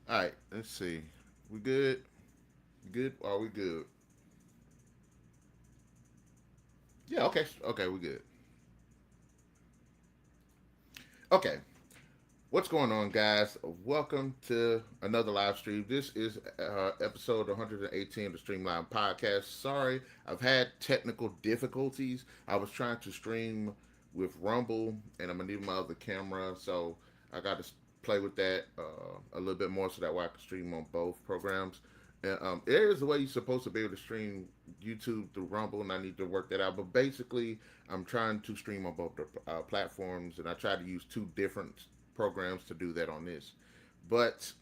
All right, let's see. We good? Good? Are we good? Yeah. Okay. Okay. We good. Okay. What's going on, guys? Welcome to another live stream. This is episode 118 of the Streamline Podcast. Sorry, I've had technical difficulties. I was trying to stream with Rumble, and I'm gonna need my other camera, so I got to play with that a little bit more, so that way I can stream on both programs. And, there is a way you're supposed to be able to stream YouTube through Rumble, and I need to work that out. But basically, I'm trying to stream on both the platforms, and I try to use two different programs to do that on this. But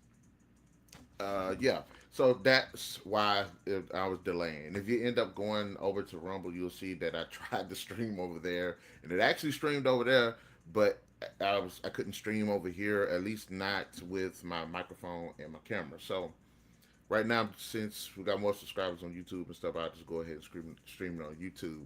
yeah, so that's why I was delaying. If you end up going over to Rumble, you'll see that I tried to stream over there, and it actually streamed over there, but I couldn't stream over here, at least not with my microphone and my camera. So right now, since we got more subscribers on YouTube and stuff, I'll just go ahead and stream it on YouTube.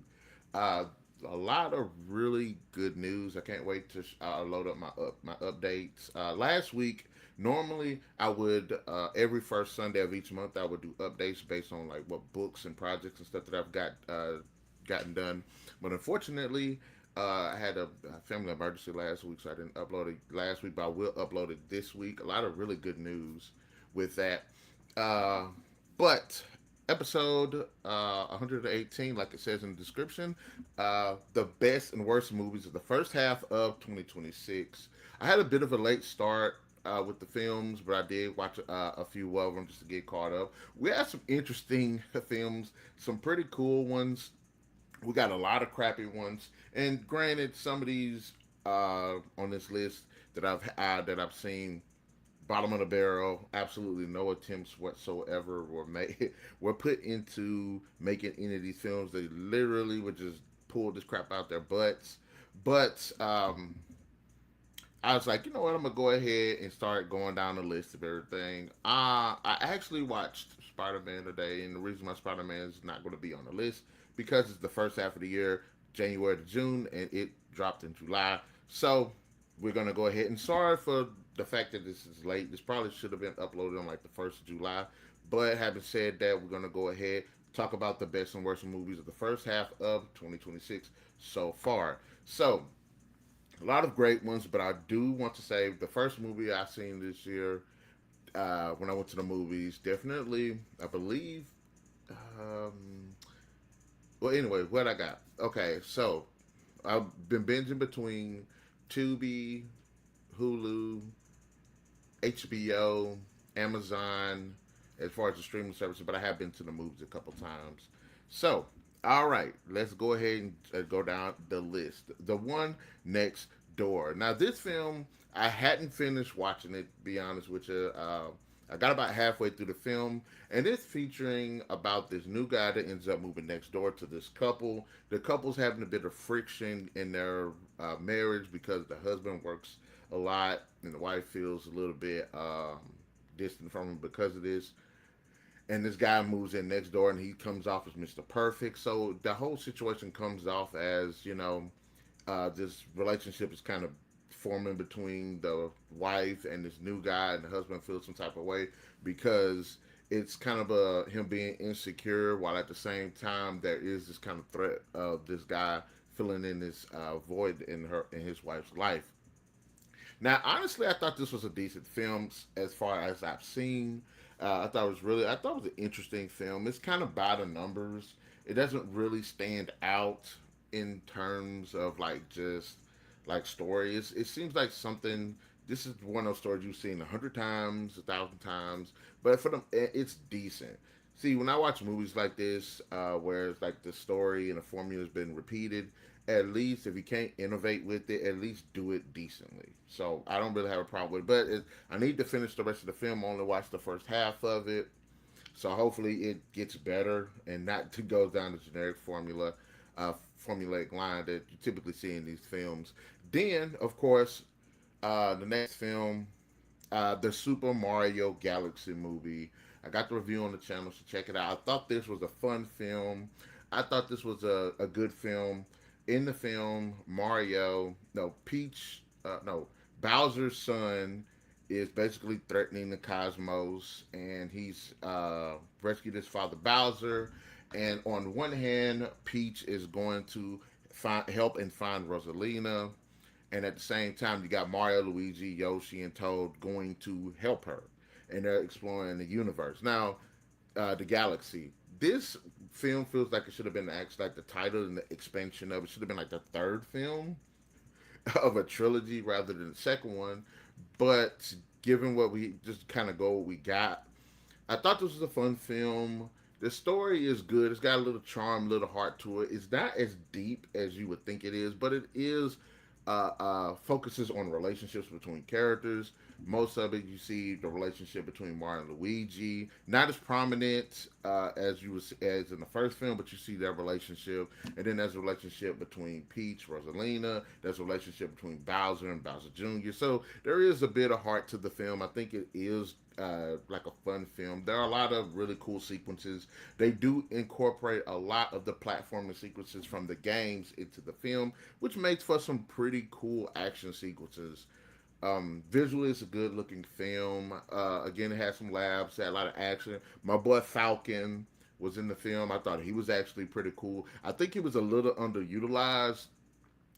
Uh, a lot of really good news. I can't wait to load up my updates. Last week, normally I would every first Sunday of each month I would do updates based on like what books and projects and stuff that I've gotten done. But unfortunately, I had a family emergency last week, so I didn't upload it last week. But I will upload it this week. A lot of really good news with that. Uh, but episode 118, like it says in the description, the best and worst movies of the first half of 2026. I had a bit of a late start with the films, but I did watch a few of them just to get caught up. We had some interesting films, some pretty cool ones. We got a lot of crappy ones, and granted, some of these on this list that I've seen bottom of the barrel. Absolutely no attempts whatsoever were made were put into making any of these films. They literally would just pull this crap out their butts. But I was like, you know what? I'm gonna go ahead and start going down the list of everything. I actually watched Spider Man today, and the reason why Spider Man is not going to be on the list because it's the first half of the year, January to June, and it dropped in July. So we're gonna go ahead and sorry for the fact that this is late. This probably should have been uploaded on like the 1st of July. But having said that, we're gonna go ahead talk about the best and worst movies of the first half of 2026 so far. So a lot of great ones, but I do want to say the first movie I seen this year when I went to the movies, definitely, I believe. Um, well, anyway, what I got? Okay, so I've been binging between Tubi, Hulu, HBO, Amazon, as far as the streaming services, but I have been to the movies a couple times. So, all right, let's go ahead and go down the list. The one next door. Now, this film, I hadn't finished watching it, to be honest with you. I got about halfway through the film, and it's featuring about this new guy that ends up moving next door to this couple. The couple's having a bit of friction in their marriage because the husband works a lot, and the wife feels a little bit distant from him because of this. And this guy moves in next door, and he comes off as Mr. Perfect. So the whole situation comes off as this relationship is kind of forming between the wife and this new guy, and the husband feels some type of way because it's kind of him being insecure, while at the same time there is this kind of threat of this guy filling in this void in his wife's life. Now, honestly, I thought this was a decent film as far as I've seen. I thought it was an interesting film. It's kind of by the numbers. It doesn't really stand out in terms of like just like stories. It seems like something. This is one of those stories you've seen 100 times, 1,000 times, but for them, it's decent. See, when I watch movies like this, where it's like the story and the formula has been repeated, at least if you can't innovate with it, at least do it decently. So I don't really have a problem with it. But I need to finish the rest of the film. I only watched the first half of it. So hopefully it gets better and not to go down the generic formulaic line that you typically see in these films. Then, of course, the next film, the Super Mario Galaxy movie. I got the review on the channel, so check it out. I thought this was a fun film. I thought this was a good film. In the film, Mario, no, Peach, no, Bowser's son is basically threatening the cosmos, and he's rescued his father Bowser. And on one hand, Peach is going to help and find Rosalina, and at the same time, you got Mario, Luigi, Yoshi, and Toad going to help her, and they're exploring the universe. Now, the galaxy. This film feels like it should have been actually like the title and the expansion of it should have been like the third film of a trilogy rather than the second one. But given what we just kind of go what we got, I thought this was a fun film. The story is good. It's got a little charm, a little heart to it. It's not as deep as you would think it is, but it is focuses on relationships between characters. Most of it, you see the relationship between Mario and Luigi, not as prominent as in the first film, but you see that relationship, and then there's a relationship between Peach, Rosalina. There's a relationship between Bowser and Bowser Jr. So there is a bit of heart to the film. I think it is like a fun film. There are a lot of really cool sequences. They do incorporate a lot of the platforming sequences from the games into the film, which makes for some pretty cool action sequences. Visually, it's a good looking film. Again, it had some laughs, had a lot of action. My boy Falcon was in the film. I thought he was actually pretty cool. I think he was a little underutilized.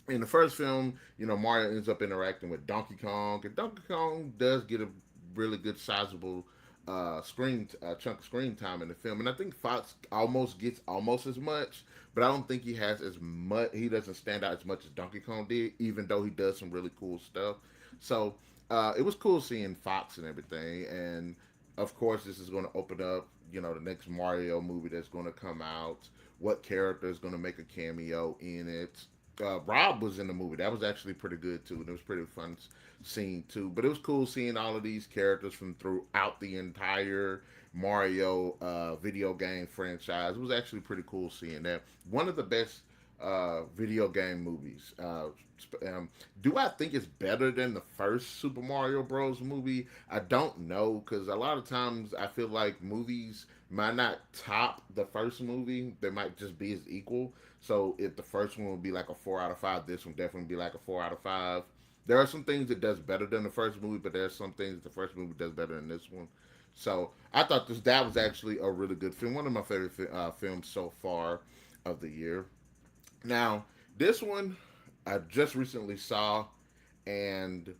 In the first film, Mario ends up interacting with Donkey Kong, and Donkey Kong does get a really good sizable screen chunk of screen time in the film, and I think Fox almost gets almost as much, but I don't think he has as much. He doesn't stand out as much as Donkey Kong did, even though he does some really cool stuff. So it was cool seeing Fox and everything, and of course, this is going to open up, the next Mario movie that's going to come out. What character is going to make a cameo in it? Rob was in the movie. That was actually pretty good too, and it was pretty fun scene too. But it was cool seeing all of these characters from throughout the entire Mario video game franchise. It was actually pretty cool seeing that. One of the best video game movies. Do I think it's better than the first Super Mario Bros. Movie? I don't know, because a lot of times I feel like movies might not top the first movie. They might just be as equal. So if the first one would be like a 4 out of 5, this one definitely be like a 4 out of 5. There are some things it does better than the first movie, but there are some things the first movie does better than this one. So I thought that was actually a really good film. One of my favorite films so far of the year. Now, this one I just recently saw, and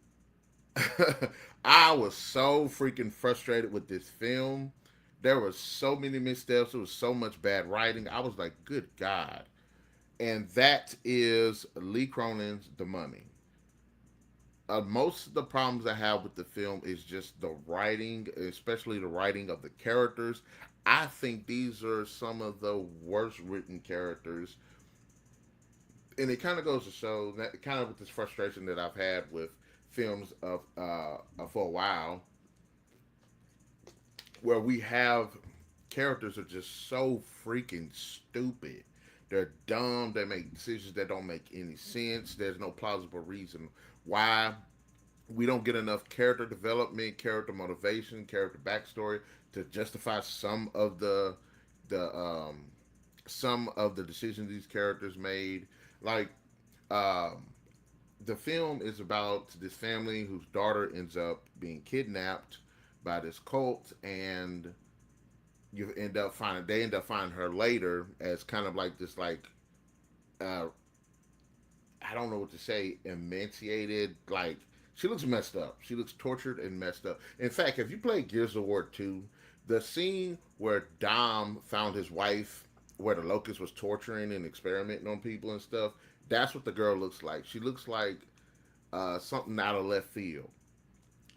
I was so freaking frustrated with this film. There were so many missteps. There was so much bad writing. I was like, good God. And that is Lee Cronin's The Mummy. Most of the problems I have with the film is just the writing, especially the writing of the characters. I think these are some of the worst written characters, and it kind of goes to show that kind of with this frustration that I've had with films for a while, where we have characters are just so freaking stupid. They're dumb. They make decisions that don't make any sense. There's no plausible reason why. We don't get enough character development, character motivation, character backstory to justify the some of the decisions these characters made. Like, um, the film is about this family whose daughter ends up being kidnapped by this cult, and they end up finding her later as kind of like this, like, uh, I don't know what to say, emaciated. Like, she looks messed up. She looks tortured and messed up. In fact, if you play Gears of War 2, the scene where Dom found his wife, where the Locust was torturing and experimenting on people and stuff, that's what the girl looks like. She looks like something out of left field.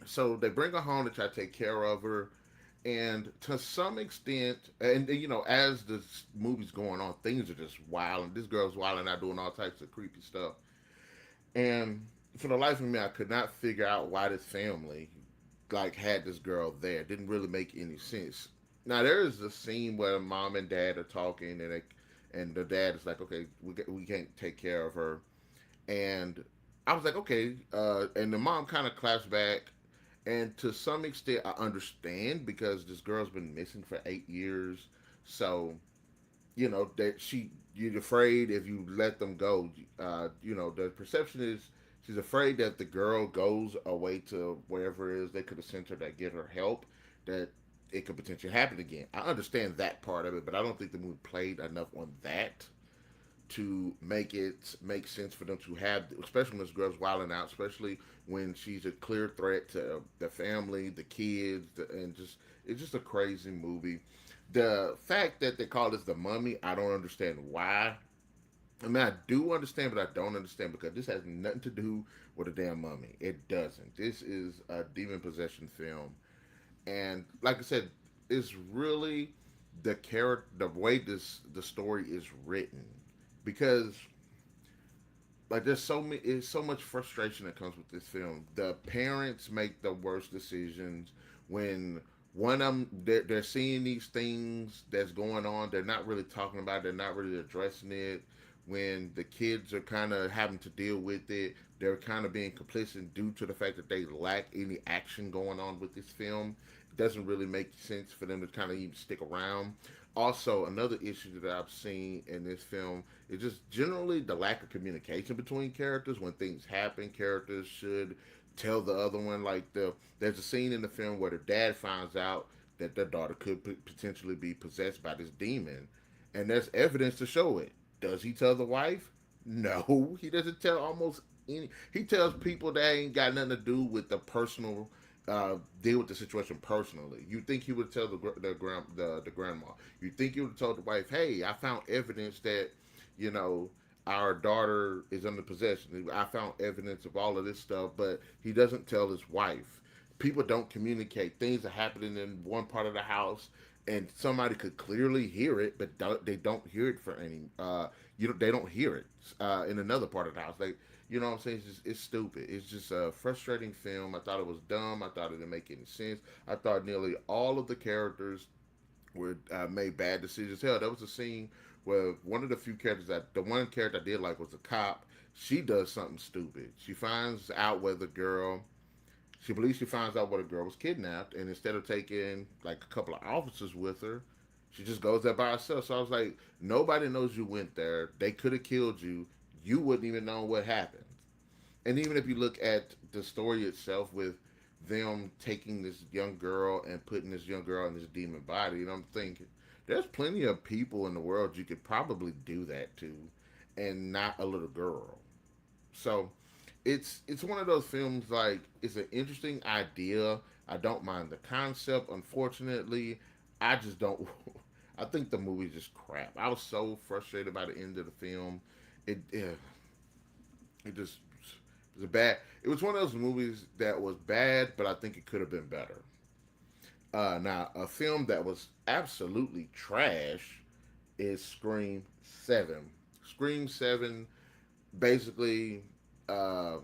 So they bring her home to try to take care of her. And to some extent, as the movie's going on, things are just wild. And this girl's wilding out, doing all types of creepy stuff. And for the life of me, I could not figure out why this family like had this girl there. It didn't really make any sense. Now there is a scene where mom and dad are talking, and the dad is like, "Okay, we can't take care of her," and I was like, "Okay," and the mom kind of claps back, and to some extent, I understand because this girl's been missing for 8 years, so that you're afraid if you let them go. The perception is She's afraid that the girl goes away to wherever it is they could have sent her to get her help, that it could potentially happen again. I understand that part of it, but I don't think the movie played enough on that to make it make sense for them to have, especially when this girl's wilding out, especially when she's a clear threat to the family, the kids, and just it's just a crazy movie. The fact that they call this the Mummy, I don't understand why. I mean, I do understand, but I don't understand because this has nothing to do with a damn mummy. It doesn't. This is a demon possession film, and like I said, it's really the character, the way the story is written, because like there's so much frustration that comes with this film. The parents make the worst decisions when one of them they're seeing these things that's going on. They're not really talking about it. They're not really addressing it. When the kids are kind of having to deal with it, they're kind of being complicit due to the fact that they lack any action going on with this film. It doesn't really make sense for them to kind of even stick around. Also, another issue that I've seen in this film is just generally the lack of communication between characters. When things happen, characters should tell the other one. Like there's a scene in the film where the dad finds out that their daughter could potentially be possessed by this demon, and there's evidence to show it. Does he tell the wife? No, he doesn't tell almost any. He tells people that ain't got nothing to do with the personal deal with the situation personally. You think he would tell the grandma? You think he would have told the wife, "Hey, I found evidence that you know our daughter is under possession. I found evidence of all of this stuff," but he doesn't tell his wife. People don't communicate. Things are happening in one part of the house, and somebody could clearly hear it, but they don't hear it for any. They don't hear it in another part of the house. You know what I'm saying? It's stupid. It's just a frustrating film. I thought it was dumb. I thought it didn't make any sense. I thought nearly all of the characters were made bad decisions. Hell, there was a scene where one of the few characters the one character I did like was a cop. She does something stupid. She finds out where the girl. She believes she finds out where the girl was kidnapped, and instead of taking like a couple of officers with her, she just goes there by herself. So I was like, nobody knows you went there. They could have killed you. You wouldn't even know what happened. And even if you look at the story itself with them taking this young girl and putting this young girl in this demon body, and I'm thinking, there's plenty of people in the world you could probably do that to, and not a little girl. So it's one of those films like it's an interesting idea. I don't mind the concept. Unfortunately, I just don't. I think the movie's just crap. I was so frustrated by the end of the film. It just it was a bad. It was one of those movies that was bad, but I think it could have been better. Now, a film that was absolutely trash is Scream 7. Scream 7 basically uh,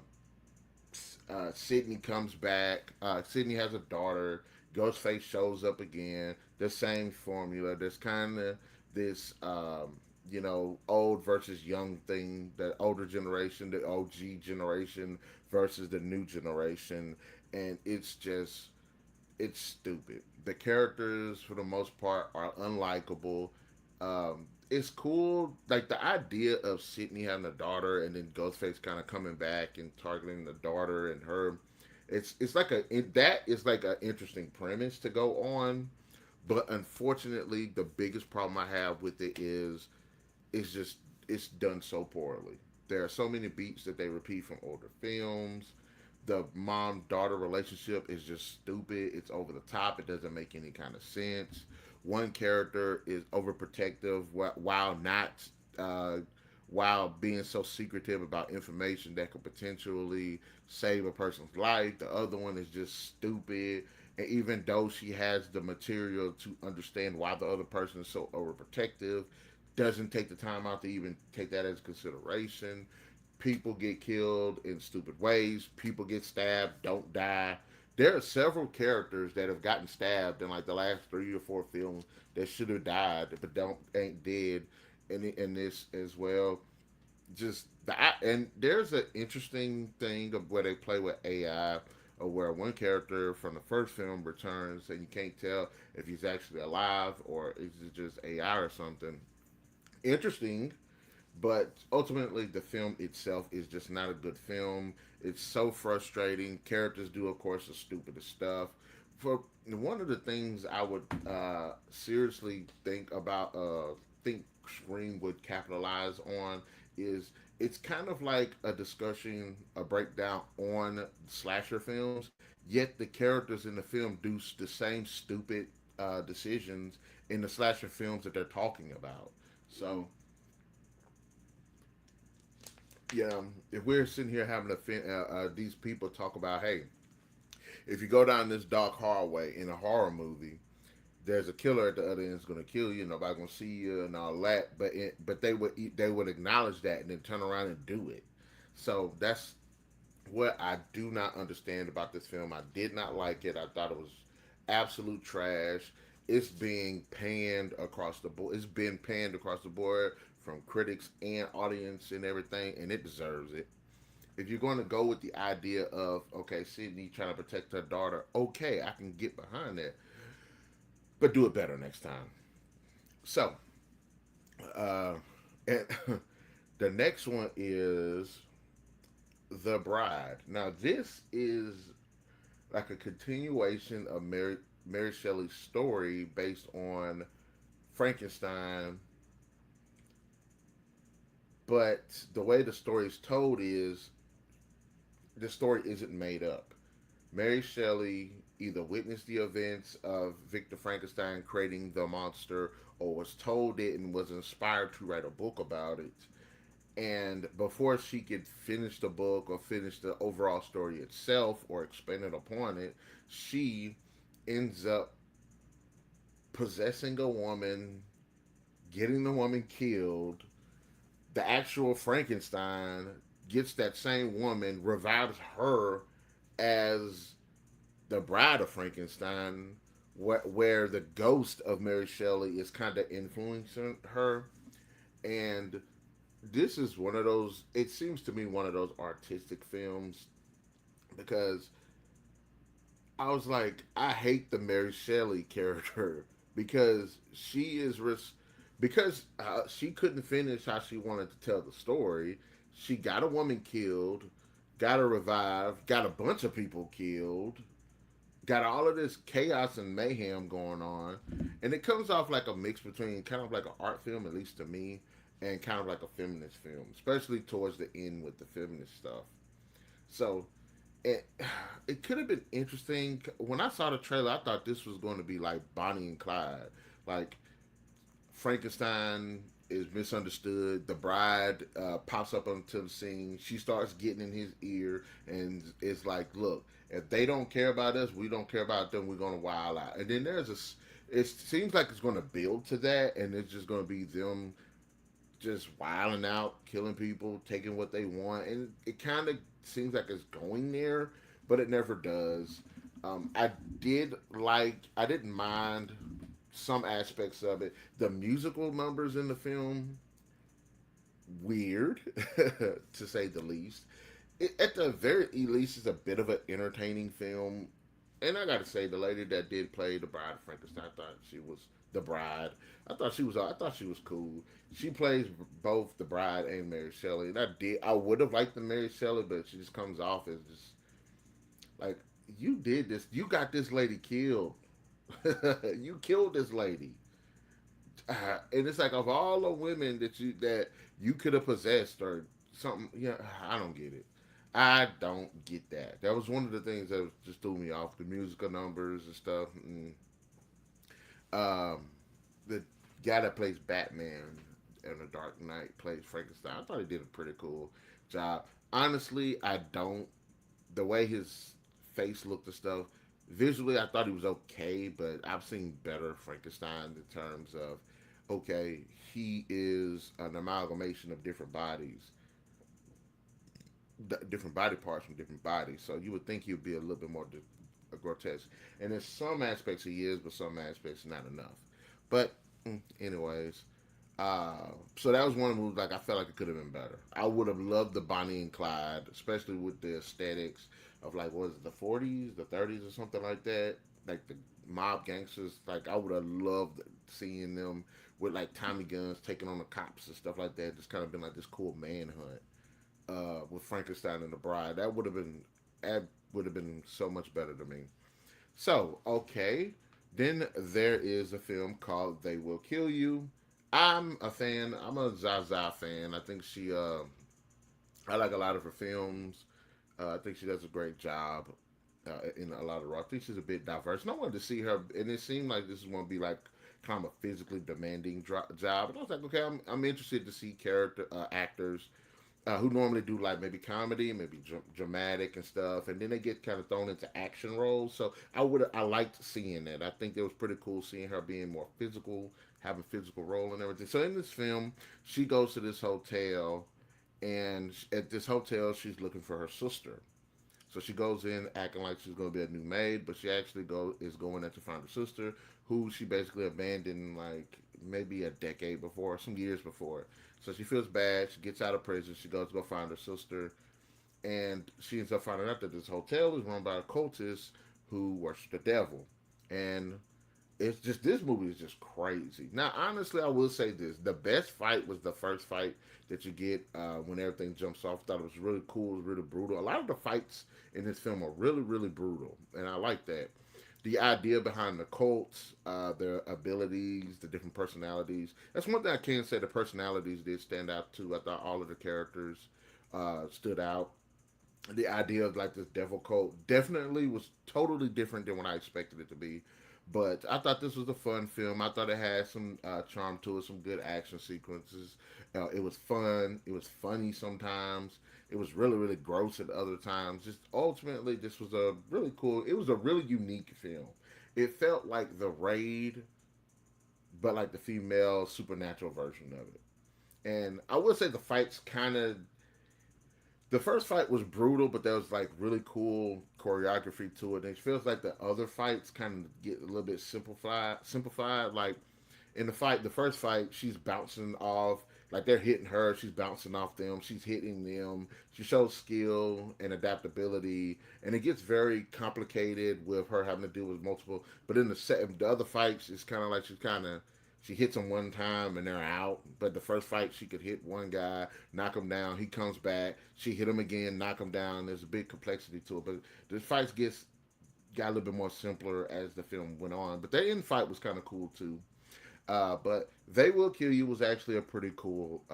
Sydney comes back. Sydney has a daughter. Ghostface shows up again. The same formula. There's kind of this, old versus young thing. The older generation, the OG generation versus the new generation, and it's stupid. The characters, for the most part, are unlikable. It's cool, like the idea of Sydney having a daughter and then Ghostface kind of coming back and targeting the daughter and her. It's like that is like an interesting premise to go on, but unfortunately, the biggest problem I have with it is it's just it's done so poorly. There are so many beats that they repeat from older films. The mom daughter relationship is just stupid. It's over the top. It doesn't make any kind of sense. One character is overprotective while not uh, while being so secretive about information that could potentially save a person's life. The other one is just stupid. And even though she has the material to understand why the other person is so overprotective, doesn't take the time out to even take that as consideration. People get killed in stupid ways. People get stabbed, don't die. There are several characters that have gotten stabbed in like the last 3 or 4 films that should have died but don't ain't dead in this as well. Just that, and there's an interesting thing of where they play with AI, or where one character from the first film returns and you can't tell if he's actually alive or is it just AI or something. Interesting, But ultimately, the film itself is just not a good film. It's so frustrating. Characters do, of course, the stupidest stuff. For one of the things I would seriously think Scream would capitalize on is it's kind of like a discussion, a breakdown on slasher films. Yet the characters in the film do the same stupid decisions in the slasher films that they're talking about. So yeah, if we're sitting here having these people talk about, hey, if you go down this dark hallway in a horror movie, there's a killer at the other end is going to kill you. Nobody going to see you and all that. But they would acknowledge that and then turn around and do it. So that's what I do not understand about this film. I did not like it. I thought it was absolute trash. It's being panned across the board. It's been panned across the board from critics and audience and everything, and it deserves it. If you're going to go with the idea of, okay, Sydney trying to protect her daughter, okay, I can get behind that, but do it better next time. So, uh, and the next one is The Bride. Now, this is like a continuation of Mary Shelley's story based on Frankenstein, but the way the story is told is the story isn't made up. Mary Shelley either witnessed the events of Victor Frankenstein creating the monster or was told it and was inspired to write a book about it. And before she could finish the book or finish the overall story itself or expand it upon it, she ends up possessing a woman, getting the woman killed. The actual Frankenstein gets that same woman, revives her as the Bride of Frankenstein, where the ghost of Mary Shelley is kind of influencing her. And this is one of those, it seems to me, one of those artistic films because I was like, I hate the Mary Shelley character because because she couldn't finish how she wanted to tell the story. She got a woman killed, got her revived, got a bunch of people killed, got all of this chaos and mayhem going on, and it comes off like a mix between kind of like an art film, at least to me, and kind of like a feminist film, especially towards the end with the feminist stuff. So it it could have been interesting. When I saw the trailer, I thought this was going to be like Bonnie and Clyde, like Frankenstein is misunderstood. The bride pops up onto the scene. She starts getting in his ear, and it's like, look, if they don't care about us, we don't care about them. We're gonna wild out. And then there's a. It seems like it's gonna build to that, and it's just gonna be them just wilding out, killing people, taking what they want, and it kind of seems like it's going there, but it never does. I I didn't mind some aspects of it. The musical numbers in the film, weird, to say the least. At the very least, it's a bit of an entertaining film. And I gotta say, the lady that did play the Bride of Frankenstein, I thought she was the Bride. I thought she was cool. She plays both the Bride and Mary Shelley. And I would have liked the Mary Shelley, but she just comes off as just like, you did this. You got this lady killed. You killed this lady. And it's like, of all the women that you could have possessed or something. Yeah, I don't get it. I don't get that. That was one of the things that just threw me off, the musical numbers and stuff. And um, the guy that plays Batman in The Dark Knight plays Frankenstein. I thought he did a pretty cool job. Honestly, I don't. The way his face looked and stuff, visually, I thought he was okay, but I've seen better Frankenstein in terms of, okay, he is an amalgamation of different body parts from different bodies. So you would think he would be a little bit more grotesque. And in some aspects he is, but some aspects not enough. But anyways, so that was one of the movies like I felt like it could have been better. I would have loved the Bonnie and Clyde, especially with the aesthetics of like what was it, the 40s, the 30s, or something like that. Like the mob gangsters. Like I would have loved seeing them with like Tommy guns taking on the cops and stuff like that. Just kind of been like this cool manhunt with Frankenstein and the Bride. That would have been so much better to me. So, okay. Then there is a film called They Will Kill You. I'm a fan. I'm a Zaza fan. I think I like a lot of her films. I think she does a great job in a lot of roles. I think she's a bit diverse. And I wanted to see her, and it seemed like this is going to be like kind of a physically demanding job. And I was like, okay, I'm interested to see character actors who normally do like maybe comedy, maybe dramatic and stuff, and then they get kind of thrown into action roles. So I liked seeing that. I think it was pretty cool seeing her being more physical, having physical role and everything. So in this film, she goes to this hotel, and at this hotel, she's looking for her sister. So she goes in acting like she's going to be a new maid, but she actually is going there to find her sister, who she basically abandoned like maybe a decade before, some years before. So she feels bad. She gets out of prison. She goes to go find her sister, and she ends up finding out that this hotel is run by a cultist who worship the devil. And it's just this movie is just crazy. Now, honestly, I will say this: the best fight was the first fight that you get when everything jumps off. I thought it was really cool, it was really brutal. A lot of the fights in this film are really, really brutal, and I like that. The idea behind the cults, their abilities, the different personalities. That's one thing I can say. The personalities did stand out too. I thought all of the characters stood out. The idea of like this devil cult definitely was totally different than what I expected it to be. But I thought this was a fun film. I thought it had some charm to it, some good action sequences. It was fun. It was funny sometimes. It was really, really gross at other times. Just ultimately, this was a really cool. It was a really unique film. It felt like The Raid, but like the female supernatural version of it. And I would say the first fight was brutal, but there was like really cool choreography to it. And it feels like the other fights kind of get a little bit simplified. Like in the first fight, she's bouncing off. Like they're hitting her, she's bouncing off them. She's hitting them. She shows skill and adaptability, and it gets very complicated with her having to deal with multiple. But in the other fights, it's kind of like she hits them one time and they're out. But the first fight, she could hit one guy, knock him down. He comes back. She hit him again, knock him down. There's a big complexity to it. But the fights got a little bit more simpler as the film went on. But the end fight was kind of cool too. But They Will Kill You was actually a pretty cool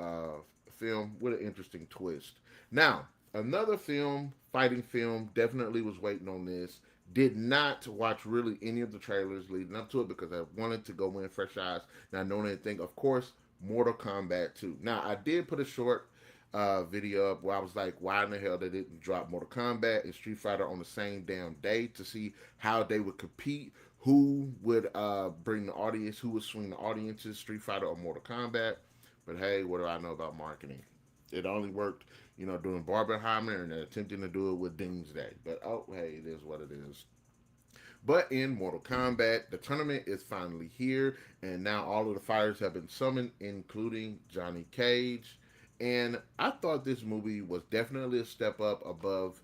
film with an interesting twist. Now, another fighting film, definitely was waiting on this. Did not watch really any of the trailers leading up to it because I wanted to go in fresh eyes, not knowing anything. Of course, Mortal Kombat 2. Now, I did put a short video up where I was like, why in the hell they didn't drop Mortal Kombat and Street Fighter on the same damn day to see how they would compete, who would bring the audience, who would swing the audiences, Street Fighter or Mortal Kombat. But hey, what do I know about marketing? It only worked, doing Barbenheimer and attempting to do it with Doomsday. But oh, hey, it is what it is. But in Mortal Kombat, the tournament is finally here, and now all of the fighters have been summoned, including Johnny Cage. And I thought this movie was definitely a step up above.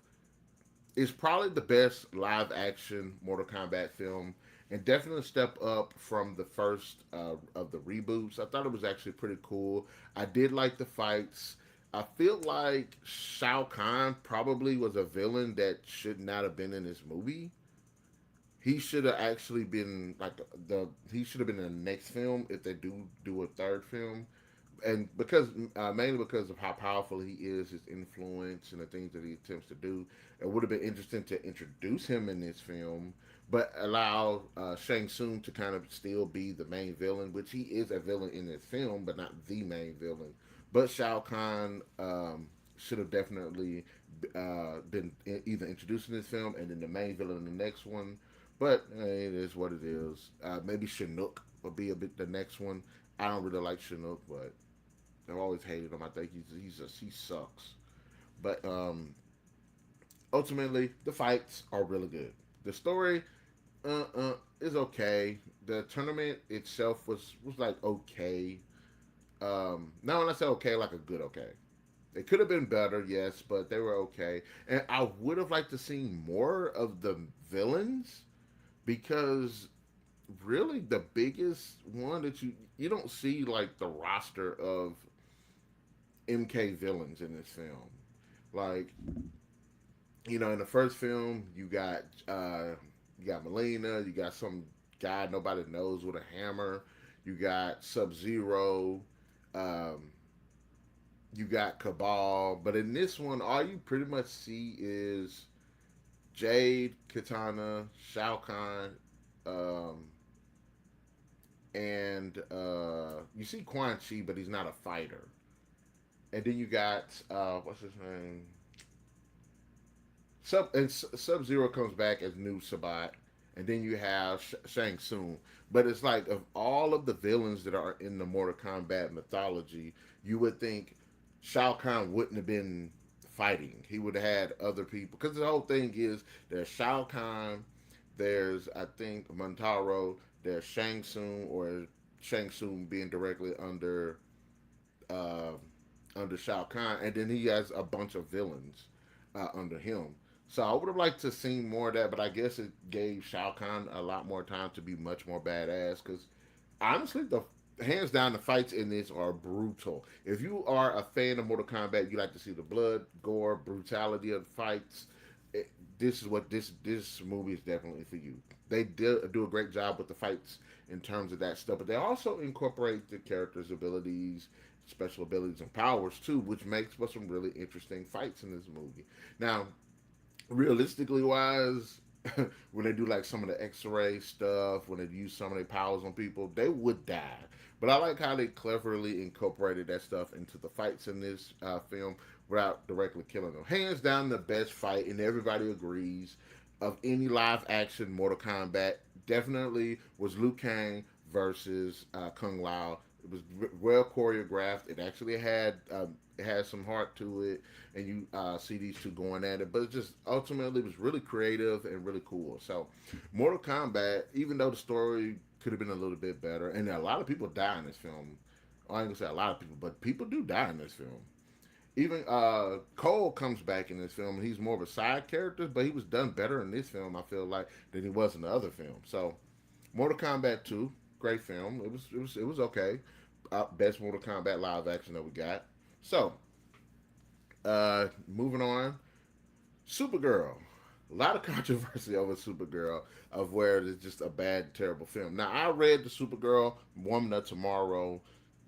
It's probably the best live action Mortal Kombat film, and definitely a step up from the first of the reboots. I thought it was actually pretty cool. I did like the fights. I feel like Shao Kahn probably was a villain that should not have been in this movie. He should have actually been like he should have been in the next film if they do a third film, and because mainly because of how powerful he is, his influence and the things that he attempts to do, it would have been interesting to introduce him in this film, but allow Shang Tsung to kind of still be the main villain, which he is a villain in this film, but not the main villain. But Shao Kahn should have definitely been either introduced in this film and then the main villain in the next one. But it is what it is. Maybe Chinook will be a bit the next one. I don't really like Chinook, but I've always hated him. I think he sucks. But ultimately, the fights are really good. The story is okay. The tournament itself was like okay. Now when I say okay, like a good okay. It could have been better, yes, but they were okay. And I would have liked to see more of the villains because really the biggest one that you don't see like the roster of MK villains in this film. Like, in the first film, you got Melina, you got some guy nobody knows with a hammer, you got Sub Zero, um, you got Cabal, but in this one, all you pretty much see is Jade, Katana, Shao Kahn, um, and you see Quan Chi, but he's not a fighter. And then you got what's his name? Sub Zero comes back as New Sabat, and then you have Shang Tsung. But it's like of all of the villains that are in the Mortal Kombat mythology, you would think Shao Kahn wouldn't have been fighting. He would have had other people because the whole thing is there's Shao Kahn, there's I think Montaro, there's Shang Tsung or Shang Tsung being directly uh, under Shao Kahn, and then he has a bunch of villains under him. So I would have liked to see more of that, but I guess it gave Shao Kahn a lot more time to be much more badass. Because honestly, the hands down the fights in this are brutal. If you are a fan of Mortal Kombat, you like to see the blood, gore, brutality of the fights. This is what this movie is definitely for you. They do a great job with the fights in terms of that stuff, but they also incorporate the characters' abilities, special abilities, and powers too, which makes for some really interesting fights in this movie. Now, realistically wise, when they do like some of the X-ray stuff, when they use some of their powers on people, they would die. But I like how they cleverly incorporated that stuff into the fights in this film without directly killing them. Hands down, the best fight, and everybody agrees of any live action Mortal Kombat definitely was Liu Kang versus Kung Lao. It was well choreographed. It had some heart to it, and you see these two going at it. But it just ultimately was really creative and really cool. So, Mortal Kombat, even though the story could have been a little bit better, and a lot of people die in this film. I ain't gonna say a lot of people, but people do die in this film. Even Cole comes back in this film, and he's more of a side character, but he was done better in this film. I feel like than he was in the other film. So, Mortal Kombat 2, great film. It was okay. Best Mortal Kombat live action that we got. So, moving on, Supergirl. A lot of controversy over Supergirl of where it's just a bad, terrible film. Now, I read the Supergirl Woman of Tomorrow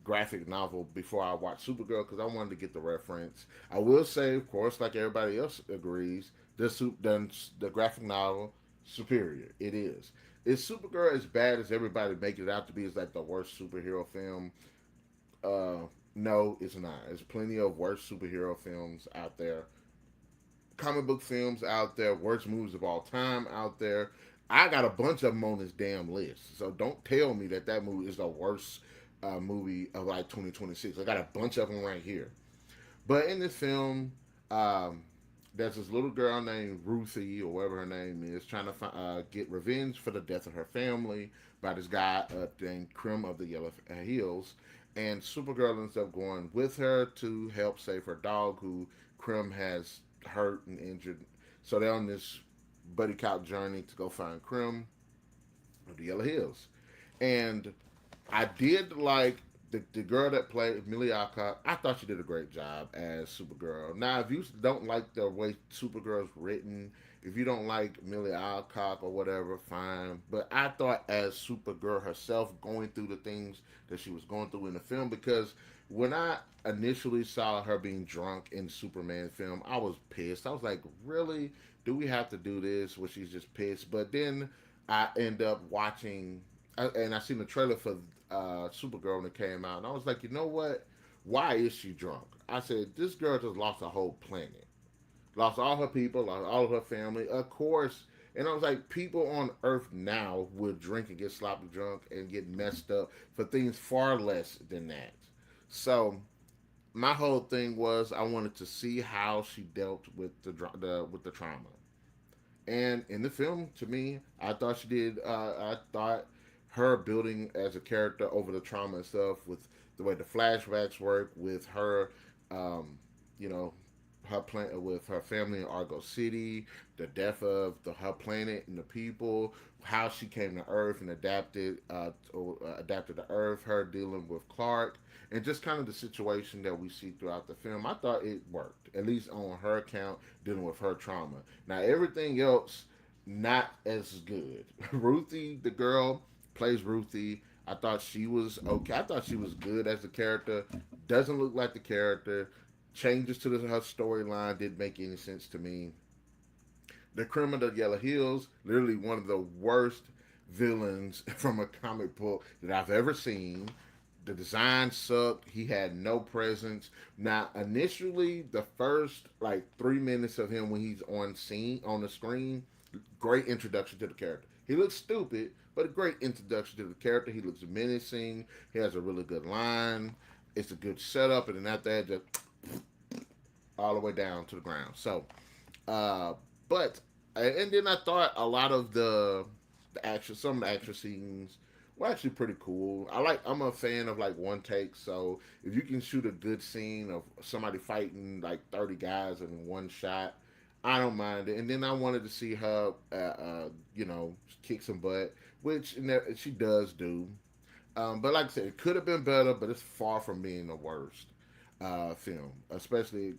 graphic novel before I watched Supergirl because I wanted to get the reference. I will say, of course, like everybody else agrees, the graphic novel superior. It is. Is Supergirl as bad as everybody make it out to be? Is like the worst superhero film? No, it's not. There's plenty of worse superhero films out there, comic book films out there, worst movies of all time out there. I got a bunch of them on this damn list. So don't tell me that that movie is the worst movie of like 2026. I got a bunch of them right here. But in this film, um, there's this little girl named Ruthie or whatever her name is trying to get revenge for the death of her family by this guy named Krim of the Yellow Hills. And Supergirl ends up going with her to help save her dog, who Krim has hurt and injured. So they're on this buddy cop journey to go find Krim of the Yellow Hills. And I did like the girl that played Amelia Alcott. I thought she did a great job as Supergirl. Now, if you don't like the way Supergirl's written, if you don't like Amelia Alcott or whatever, fine. But I thought as Supergirl herself, going through the things that she was going through in the film, because when I initially saw her being drunk in Superman film, I was pissed. I was like, really? Do we have to do this? Where she's just pissed? But then I end up watching, and I seen the trailer for Supergirl when it came out, and I was like, you know what? Why is she drunk? I said, this girl just lost a whole planet, lost all her people, lost all of her family, of course. And I was like, people on Earth now would drink and get sloppy drunk and get messed up for things far less than that. So my whole thing was I wanted to see how she dealt with the trauma. And in the film, to me, I thought she did. I thought her building as a character over the trauma and stuff, with the way the flashbacks work, with her, um, you know, her planet with her family in Argo City, the death of her planet and the people, how she came to Earth and adapted to Earth, her dealing with Clark, and just kind of the situation that we see throughout the film. I thought it worked, at least on her account, dealing with her trauma. Now everything else, not as good. Ruthie, the girl, plays Ruthie. I thought she was okay. I thought she was good as a character. Doesn't look like the character. Changes to her storyline didn't make any sense to me. The Criminal of Yellow Hills, literally one of the worst villains from a comic book that I've ever seen. The design sucked. He had no presence. Now, initially, the first like 3 minutes of him when he's on scene on the screen, great introduction to the character. He looks stupid, but a great introduction to the character. He looks menacing. He has a really good line. It's a good setup, and then after that, just all the way down to the ground. So, uh, but and then I thought a lot of the action, some of the action scenes were actually pretty cool. I'm a fan of like one take, so if you can shoot a good scene of somebody fighting like 30 guys in one shot, I don't mind it. And then I wanted to see her, kick some butt, which she does do. But like I said, it could have been better, but it's far from being the worst film. Especially,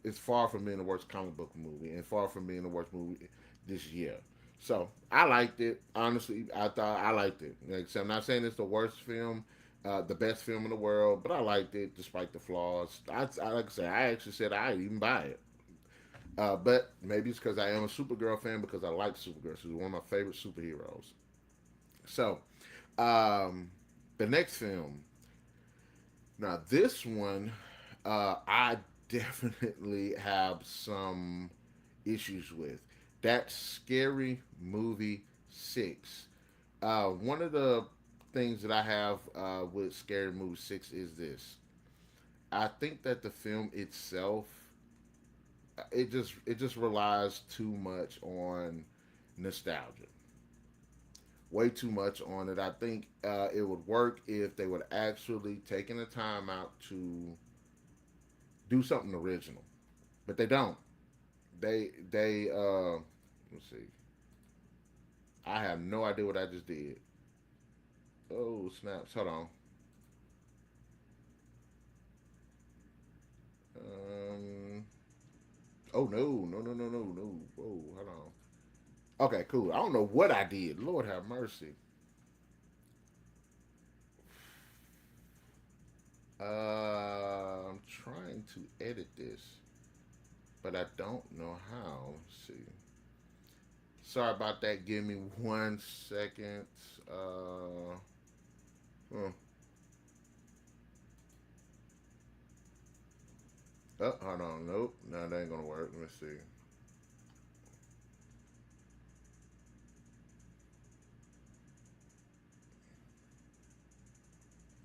it's far from being the worst comic book movie, and far from being the worst movie this year. So I liked it. Honestly, I thought I liked it. Like I said, I'm not saying it's the worst film, the best film in the world, but I liked it despite the flaws. Like I said, I actually said I'd even buy it. But maybe it's because I am a Supergirl fan because I like Supergirl. She's one of my favorite superheroes. So, um, the next film. Now, this one, I definitely have some issues with. That Scary Movie 6. One of the things that I have with Scary Movie 6 is this. I think that the film itself, it just relies too much on nostalgia. Way too much on it. I think it would work if they would actually taken the time out to do something original, but they don't. They let's see. I have no idea what I just did. Oh snaps! Hold on. Um. Oh no! No! No! No! No! No! Whoa! Hold on. Okay, cool. I don't know what I did. Lord have mercy. I'm trying to edit this, but I don't know how. Let's see. Sorry about that. Give me 1 second. Hmm. Oh, hold on. Nope. No, that ain't gonna work. Let me see.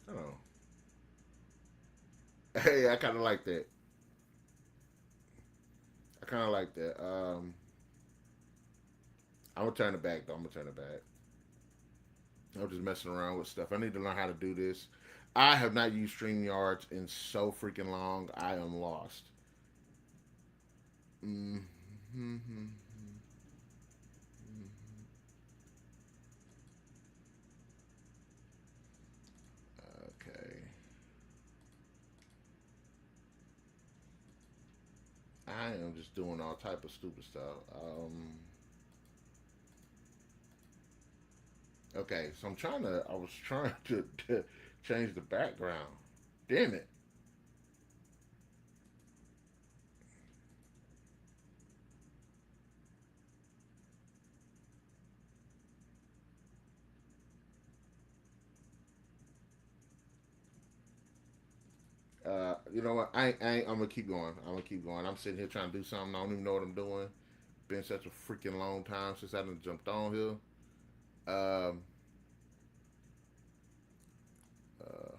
Hold on. Hey, I kind of like that. I kind of like that. I'm gonna turn it back though. I'm gonna turn it back. I'm just messing around with stuff. I need to learn how to do this. I have not used StreamYards in so freaking long. I am lost. Mm-hmm. Okay. I am just doing all type of stupid stuff. Okay, so I was trying to change the background. Damn it. You know what? I'm gonna keep going. I'm gonna keep going. I'm sitting here trying to do something. I don't even know what I'm doing. Been such a freaking long time since I done jumped on here. Um,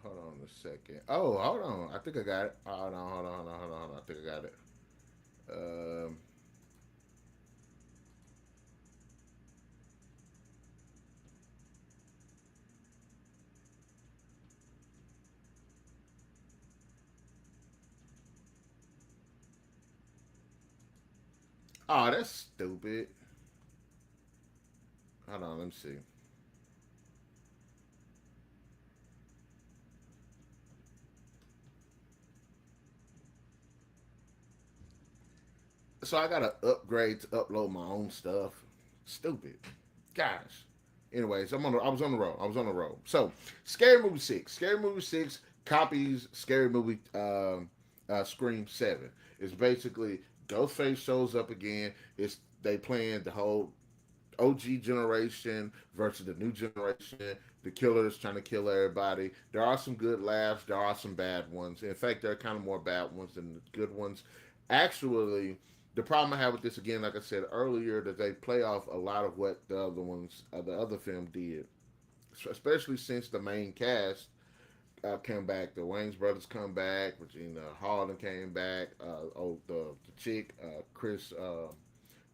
hold on a second. Oh, hold on. I think I got it. Hold on, hold on, hold on, hold on, hold on. I think I got it. Um, Oh, that's stupid. Hold on, let me see. So I gotta upgrade to upload my own stuff. Stupid. Gosh. Anyways, I was on the road. I was on the road. So, Scary Movie 6. Scary Movie 6 copies Scary Movie Scream 7. It's basically Ghostface shows up again. It's they playing the whole OG generation versus the new generation. The killer is trying to kill everybody. There are some good laughs. There are some bad ones. In fact, there are kind of more bad ones than the good ones. Actually, the problem I have with this again, like I said earlier, that they play off a lot of what the other ones, the other film did, especially since the main cast came back. The Wayans brothers come back. Regina Hall came back. The chick, Chris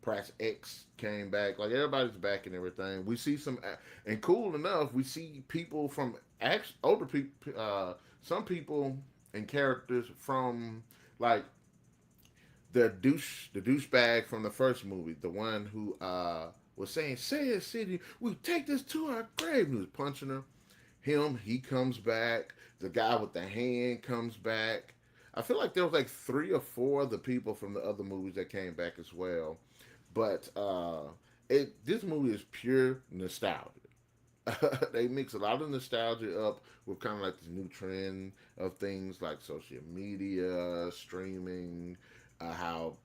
Pratt's X came back. Like everybody's back and everything. We see some, and cool enough, we see people from older people, some people and characters from like the douchebag from the first movie, the one who was saying, "Say it, city, we take this to our grave." He was punching her. Him, he comes back. The guy with the hand comes back. I feel like there was like three or four of the people from the other movies that came back as well. But this movie is pure nostalgia. They mix a lot of nostalgia up with kind of like this new trend of things like social media, streaming, how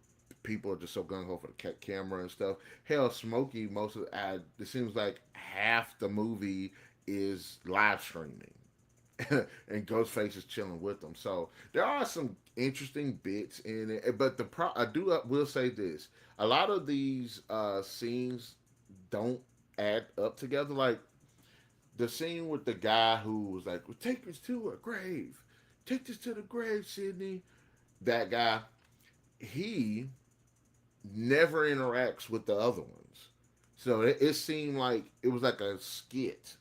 people are just so gung ho for the camera and stuff. Hell, Smokey, most of it seems like half the movie is live streaming. And Ghostface is chilling with them. So there are some interesting bits in it, but I do will say this: a lot of these scenes don't add up together. Like the scene with the guy who was like, well, "Take this to a grave, take this to the grave, Sydney." That guy, he never interacts with the other ones, so it seemed like it was like a skit.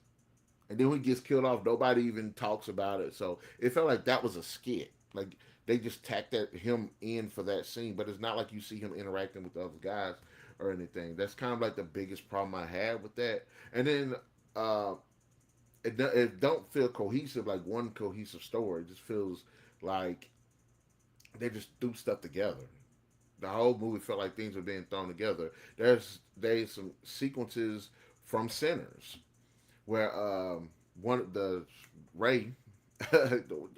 And then when he gets killed off, nobody even talks about it. So it felt like that was a skit. Like they just tacked him in for that scene, but it's not like you see him interacting with the other guys or anything. That's kind of like the biggest problem I had with that. And then uh, it don't feel cohesive, like one cohesive story. It just feels like they just threw stuff together. The whole movie felt like things were being thrown together. There's some sequences from Sinners where one of the Ray, you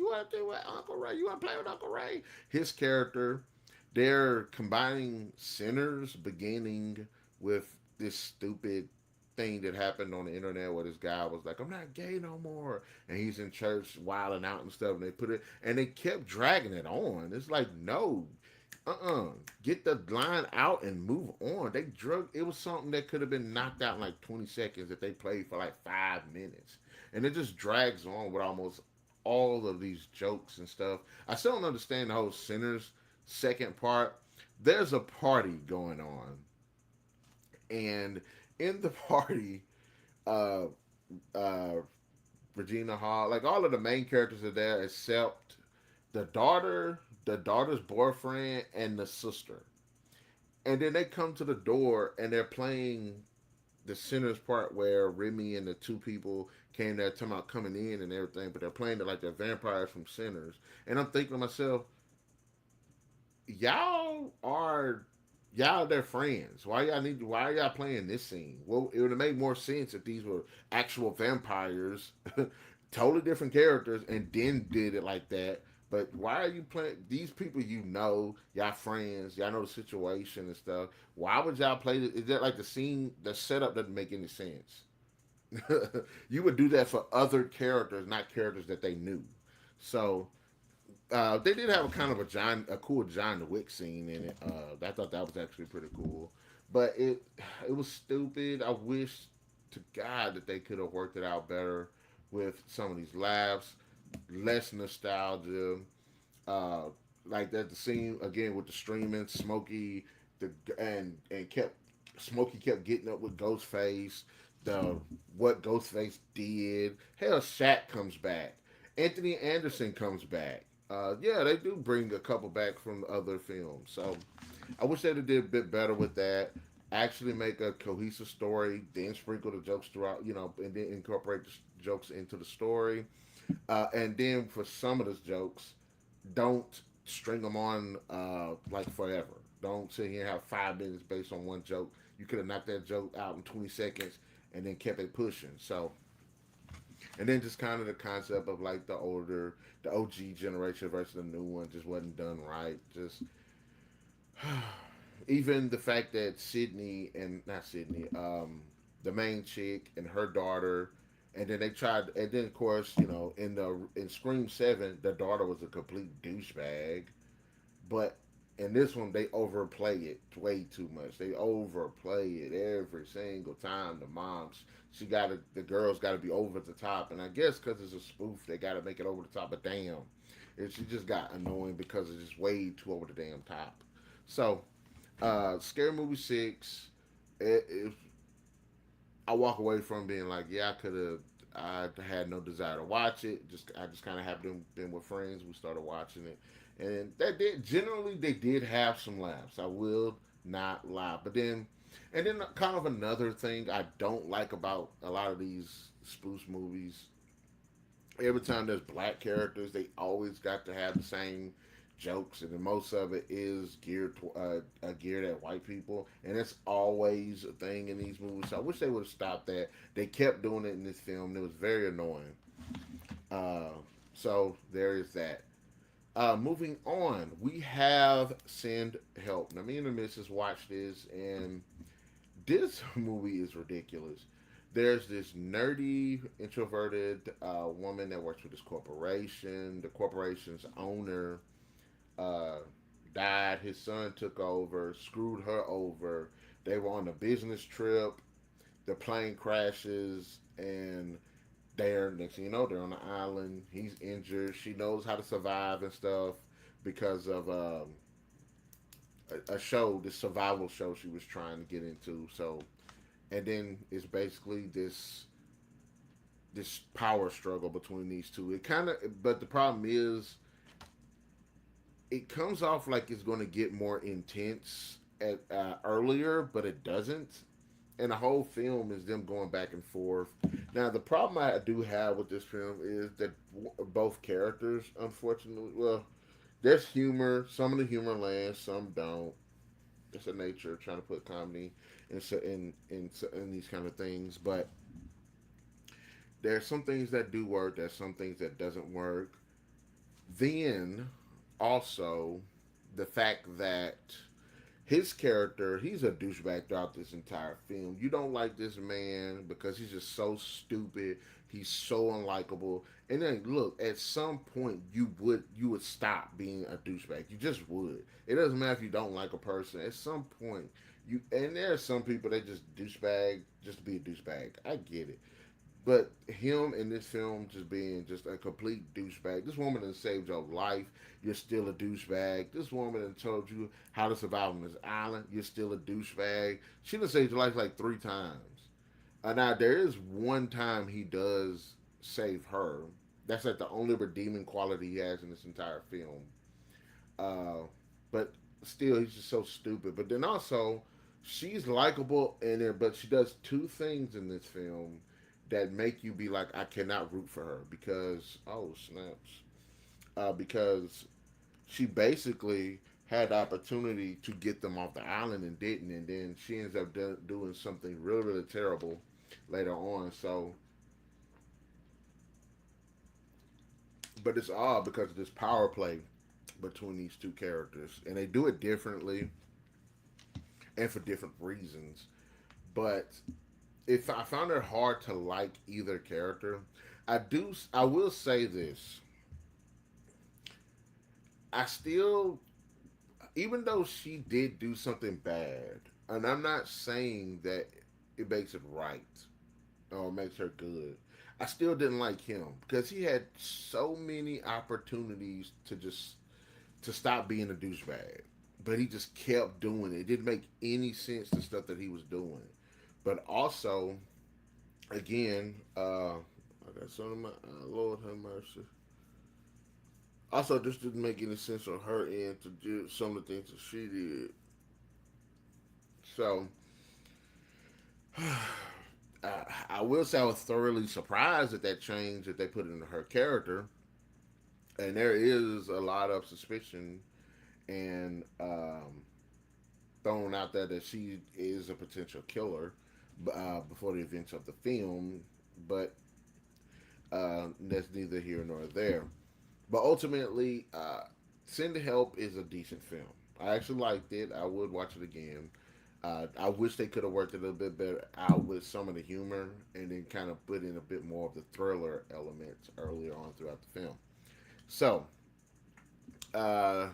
want to do what Uncle Ray? You want to play with Uncle Ray? His character, they're combining Sinners beginning with this stupid thing that happened on the internet where this guy was like, "I'm not gay no more," and he's in church wilding out and stuff. And they put it, and they kept dragging it on. It's like, no, get the line out and move on. They drug it was something that could have been knocked out in like 20 seconds if they played for like 5 minutes. And it just drags on with almost all of these jokes and stuff. I still don't understand the whole Sinners second part. There's a party going on, and in the party, uh uh Regina Hall, like all of the main characters are there except the daughter's boyfriend, and the sister. And then they come to the door and they're playing the Sinners part where Remy and the two people came there talking about coming in and everything, but they're playing it like they're vampires from Sinners. And I'm thinking to myself, y'all are their friends. Why are y'all playing this scene? Well, it would have made more sense if these were actual vampires, totally different characters, and then did it like that. But why are you playing these people? Y'all friends, y'all know the situation and stuff. Why would y'all play this? Is that like the scene? The setup doesn't make any sense. You would do that for other characters, not characters that they knew. So they did have a kind of a cool John Wick scene in it. I thought that was actually pretty cool, but it was stupid. I wish to God that they could have worked it out better with some of these laughs, less nostalgia. Uh, like that the scene again with the streaming, Smokey, the and kept Smokey kept getting up with Ghostface. The what Ghostface did. Hell, Shaq comes back. Anthony Anderson comes back. Yeah, they do bring a couple back from other films. So I wish they'd have did a bit better with that. Actually, make a cohesive story, then sprinkle the jokes throughout, and then incorporate the jokes into the story. And then for some of those jokes, don't string them on like forever. Don't sit here and have 5 minutes based on one joke. You could have knocked that joke out in 20 seconds and then kept it pushing. So, and then just kind of the concept of like the OG generation versus the new one just wasn't done right. Just even the fact that Sydney and not Sydney, the main chick and her daughter, and then they tried, and then of course in Scream 7, the daughter was a complete douchebag, but in this one they overplay it way too much. They overplay it every single time. The moms, the girls got to be over the top, and I guess because it's a spoof, they got to make it over the top. But damn, she just got annoying because it's just way too over the damn top. So Scary Movie 6, it, I walk away from being like, yeah, I could have. I had no desire to watch it. I just kind of happened to been with friends. We started watching it, and that did generally they did have some laughs. I will not lie, but then, and then kind of another thing I don't like about a lot of these spoof movies, every time there's black characters, they always got to have the same jokes, and then most of it is geared at white people, and it's always a thing in these movies. So I wish they would have stopped that. They kept doing it in this film. It was very annoying. Uh, so there is that. Moving on, we have Send Help. Now, me and the missus watched this, and this movie is ridiculous. There's this nerdy, introverted woman that works for this corporation. The corporation's owner uh, died. His son took over, screwed her over. They were on a business trip. The plane crashes, and next thing you know, they're on the island. He's injured. She knows how to survive and stuff because of a show, this survival show she was trying to get into. So, and then it's basically this power struggle between these two. It kind of, but the problem is, it comes off like it's going to get more intense at earlier, but it doesn't. And the whole film is them going back and forth. Now, the problem I do have with this film is that both characters, unfortunately, well, there's humor. Some of the humor lands, some don't. It's a nature of trying to put comedy in these kind of things, but there's some things that do work. There's some things that doesn't work. Then also the fact that his character, he's a douchebag throughout this entire film. You don't like this man because he's just so stupid. He's so unlikable. And then look, at some point you would stop being a douchebag. You just would. It doesn't matter if you don't like a person. At some point and there are some people that just douchebag just to be a douchebag. I get it. But him in this film just being just a complete douchebag. This woman that saved your life. You're still a douchebag. This woman that told you how to survive on this island. You're still a douchebag. She done saved your life like 3 times. Now there is one time he does save her. That's like the only redeeming quality he has in this entire film. Uh, but still, he's just so stupid. But then also, she's likable in there, but she does two things in this film that make you be like, I cannot root for her because oh snaps, because she basically had the opportunity to get them off the island and didn't, and then she ends up doing something really really terrible later on. So, but it's all because of this power play between these two characters, and they do it differently and for different reasons. But if I found it hard to like either character, I will say this. I still, even though she did do something bad, and I'm not saying that it makes it right or makes her good, I still didn't like him because he had so many opportunities to stop being a douchebag, but he just kept doing it. It didn't make any sense the stuff that he was doing. But also, again, I got some of my Lord have mercy. Also, this didn't make any sense on her end to do some of the things that she did. So I will say I was thoroughly surprised at that change that they put into her character, and there is a lot of suspicion and thrown out there that she is a potential killer before the events of the film, but that's neither here nor there. But ultimately, Send Help is a decent film. I actually liked it. I would watch it again. I wish they could have worked a little bit better out with some of the humor and then kind of put in a bit more of the thriller elements earlier on throughout the film. So, uh,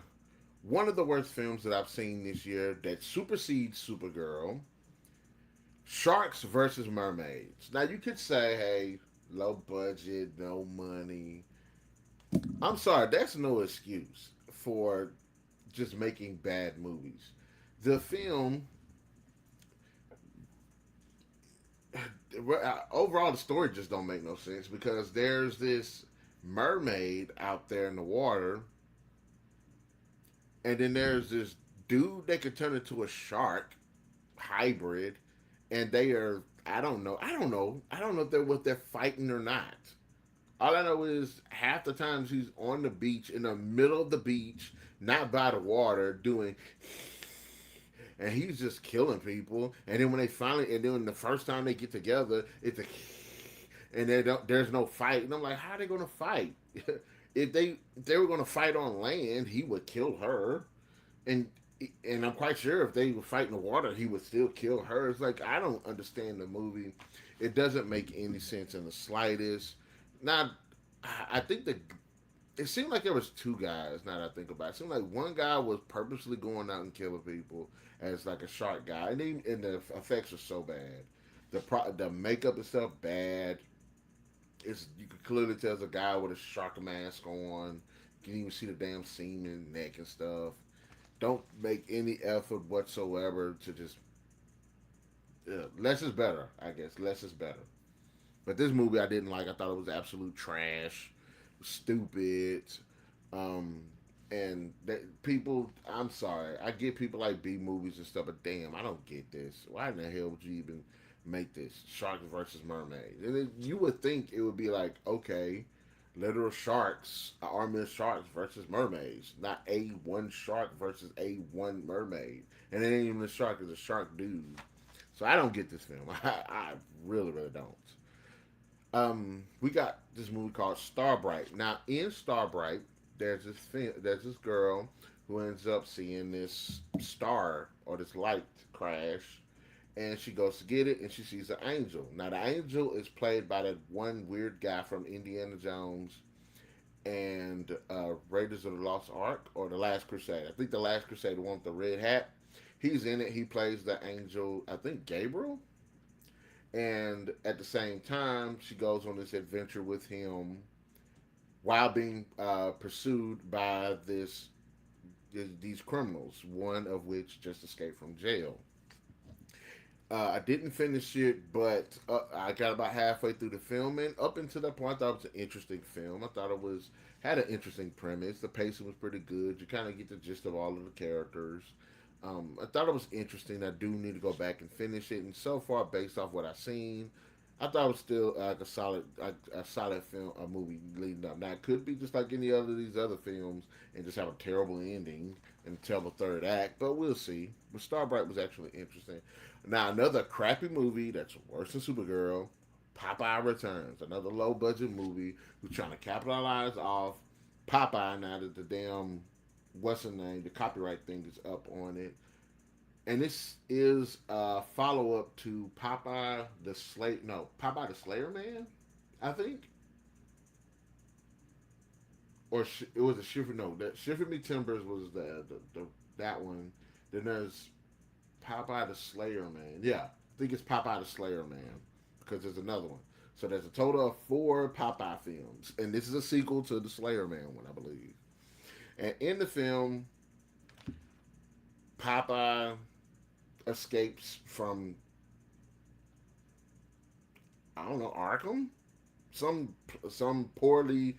one of the worst films that I've seen this year that supersedes Supergirl, Sharks versus Mermaids. Now, you could say, hey, low budget, no money. I'm sorry, that's no excuse for just making bad movies. The film overall, the story just don't make no sense because there's this mermaid out there in the water, and then there's this dude that could turn into a shark hybrid, and they are I don't know if they're what they're fighting or not. All I know is half the times he's on the beach in the middle of the beach, not by the water, doing and he's just killing people. And then when they finally, and then the first time they get together, it's a, and there's no fight. And I'm like, how are they gonna fight? If they were gonna fight on land, he would kill her, and I'm quite sure if they were fighting the water, he would still kill her. It's like I don't understand the movie. It doesn't make any sense in the slightest. Not, I think the it seemed like there was two guys. Now that I think about it, it seemed like one guy was purposely going out and killing people as like a shark guy, and the effects are so bad. The makeup and stuff bad. It's you could clearly tell it's a guy with a shark mask on. You can even see the damn semen neck and stuff. Don't make any effort whatsoever to just less is better. I guess less is better. But this movie I didn't like. I thought it was absolute trash, stupid, um, and that people. I'm sorry. I get people like B movies and stuff, but damn, I don't get this. Why in the hell would you even make this shark versus mermaid? And you would think it would be like, okay, literal sharks, an army of sharks versus mermaids, not a one shark versus a one mermaid. And it ain't even a shark; it's a shark dude. So I don't get this film. I really, really don't. We got this movie called Starbright. Now, in Starbright, there's this girl who ends up seeing this star or this light crash, and she goes to get it, and she sees an angel. Now, the angel is played by that one weird guy from Indiana Jones and Raiders of the Lost Ark or the Last Crusade. I think the Last Crusade, the one with the red hat. He's in it. He plays the angel. I think Gabriel, and at the same time she goes on this adventure with him while being pursued by these criminals, one of which just escaped from jail. I didn't finish it, but I got about halfway through the film, and up until that point, I thought it was an interesting film. I thought it was had an interesting premise. The pacing was pretty good. You kind of get the gist of all of the characters. I thought it was interesting. I do need to go back and finish it. And so far, based off what I've seen, I thought it was still like a solid film, a movie leading up. Now it could be just like any other of these other films and just have a terrible ending and tell the third act, but we'll see. But Starbright was actually interesting. Now another crappy movie that's worse than Supergirl, Popeye Returns, another low budget movie who's trying to capitalize off Popeye now that the damn what's the name, the copyright thing is up on it. And this is a follow up to Popeye the Slayer Man, I think, or it was a Shiver. No, that Shiver Me Timbers was the that one. Then there's Popeye the Slayer Man. Yeah, I think it's Popeye the Slayer Man because there's another one. So there's a total of four Popeye films, and this is a sequel to the Slayer Man one, I believe. And in the film, Popeye escapes from I don't know Arkham, some some poorly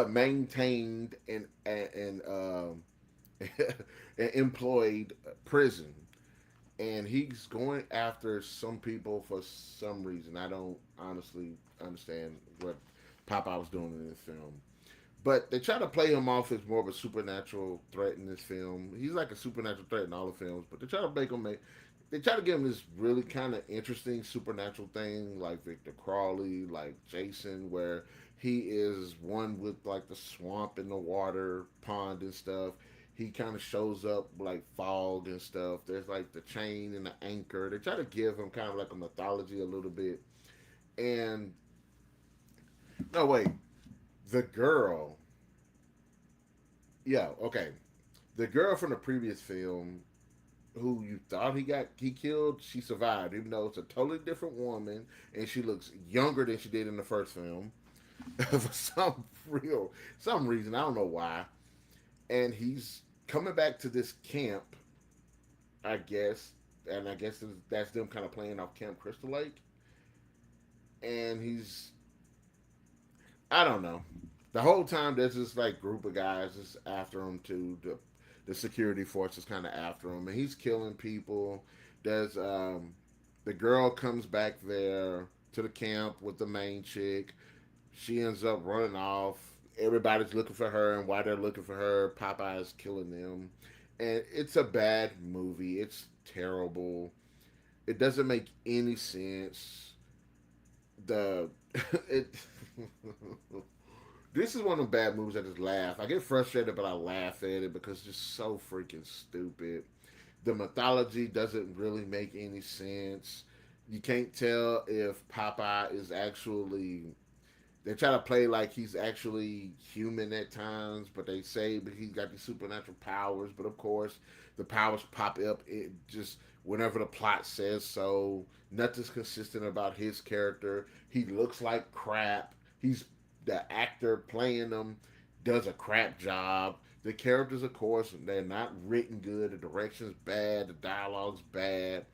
maintained and employed prison, and he's going after some people for some reason. I don't honestly understand what Popeye was doing in this film. But they try to play him off as more of a supernatural threat in this film. He's like a supernatural threat in all the films, but they try to make him make. They try to give him this really kind of interesting supernatural thing, like Victor Crawley, like Jason, where he is one with like the swamp and the water pond and stuff. He kind of shows up like fog and stuff. There's like the chain and the anchor. They try to give him kind of like a mythology a little bit. And no, wait, the girl. Yeah, okay. The girl from the previous film who you thought he killed, she survived, even though it's a totally different woman and she looks younger than she did in the first film. For some reason, I don't know why. And he's coming back to this camp, I guess, and I guess that's them kind of playing off Camp Crystal Lake. And he's, I don't know. The whole time there's this like group of guys just after him too. The security force is kind of after him, and he's killing people. There's the girl comes back there to the camp with the main chick. She ends up running off. Everybody's looking for her, and while they're looking for her, Popeye's killing them. And it's a bad movie. It's terrible. It doesn't make any sense. The it This is one of the bad movies I just laugh. I get frustrated, but I laugh at it because it's just so freaking stupid. The mythology doesn't really make any sense. You can't tell if Popeye is actually. They try to play like he's actually human at times, but they say but he's got these supernatural powers. But of course, the powers pop up just whenever the plot says so. Nothing's consistent about his character. He looks like crap. He's the actor playing them does a crap job. The characters, of course, they're not written good. The direction's bad. The dialogue's bad.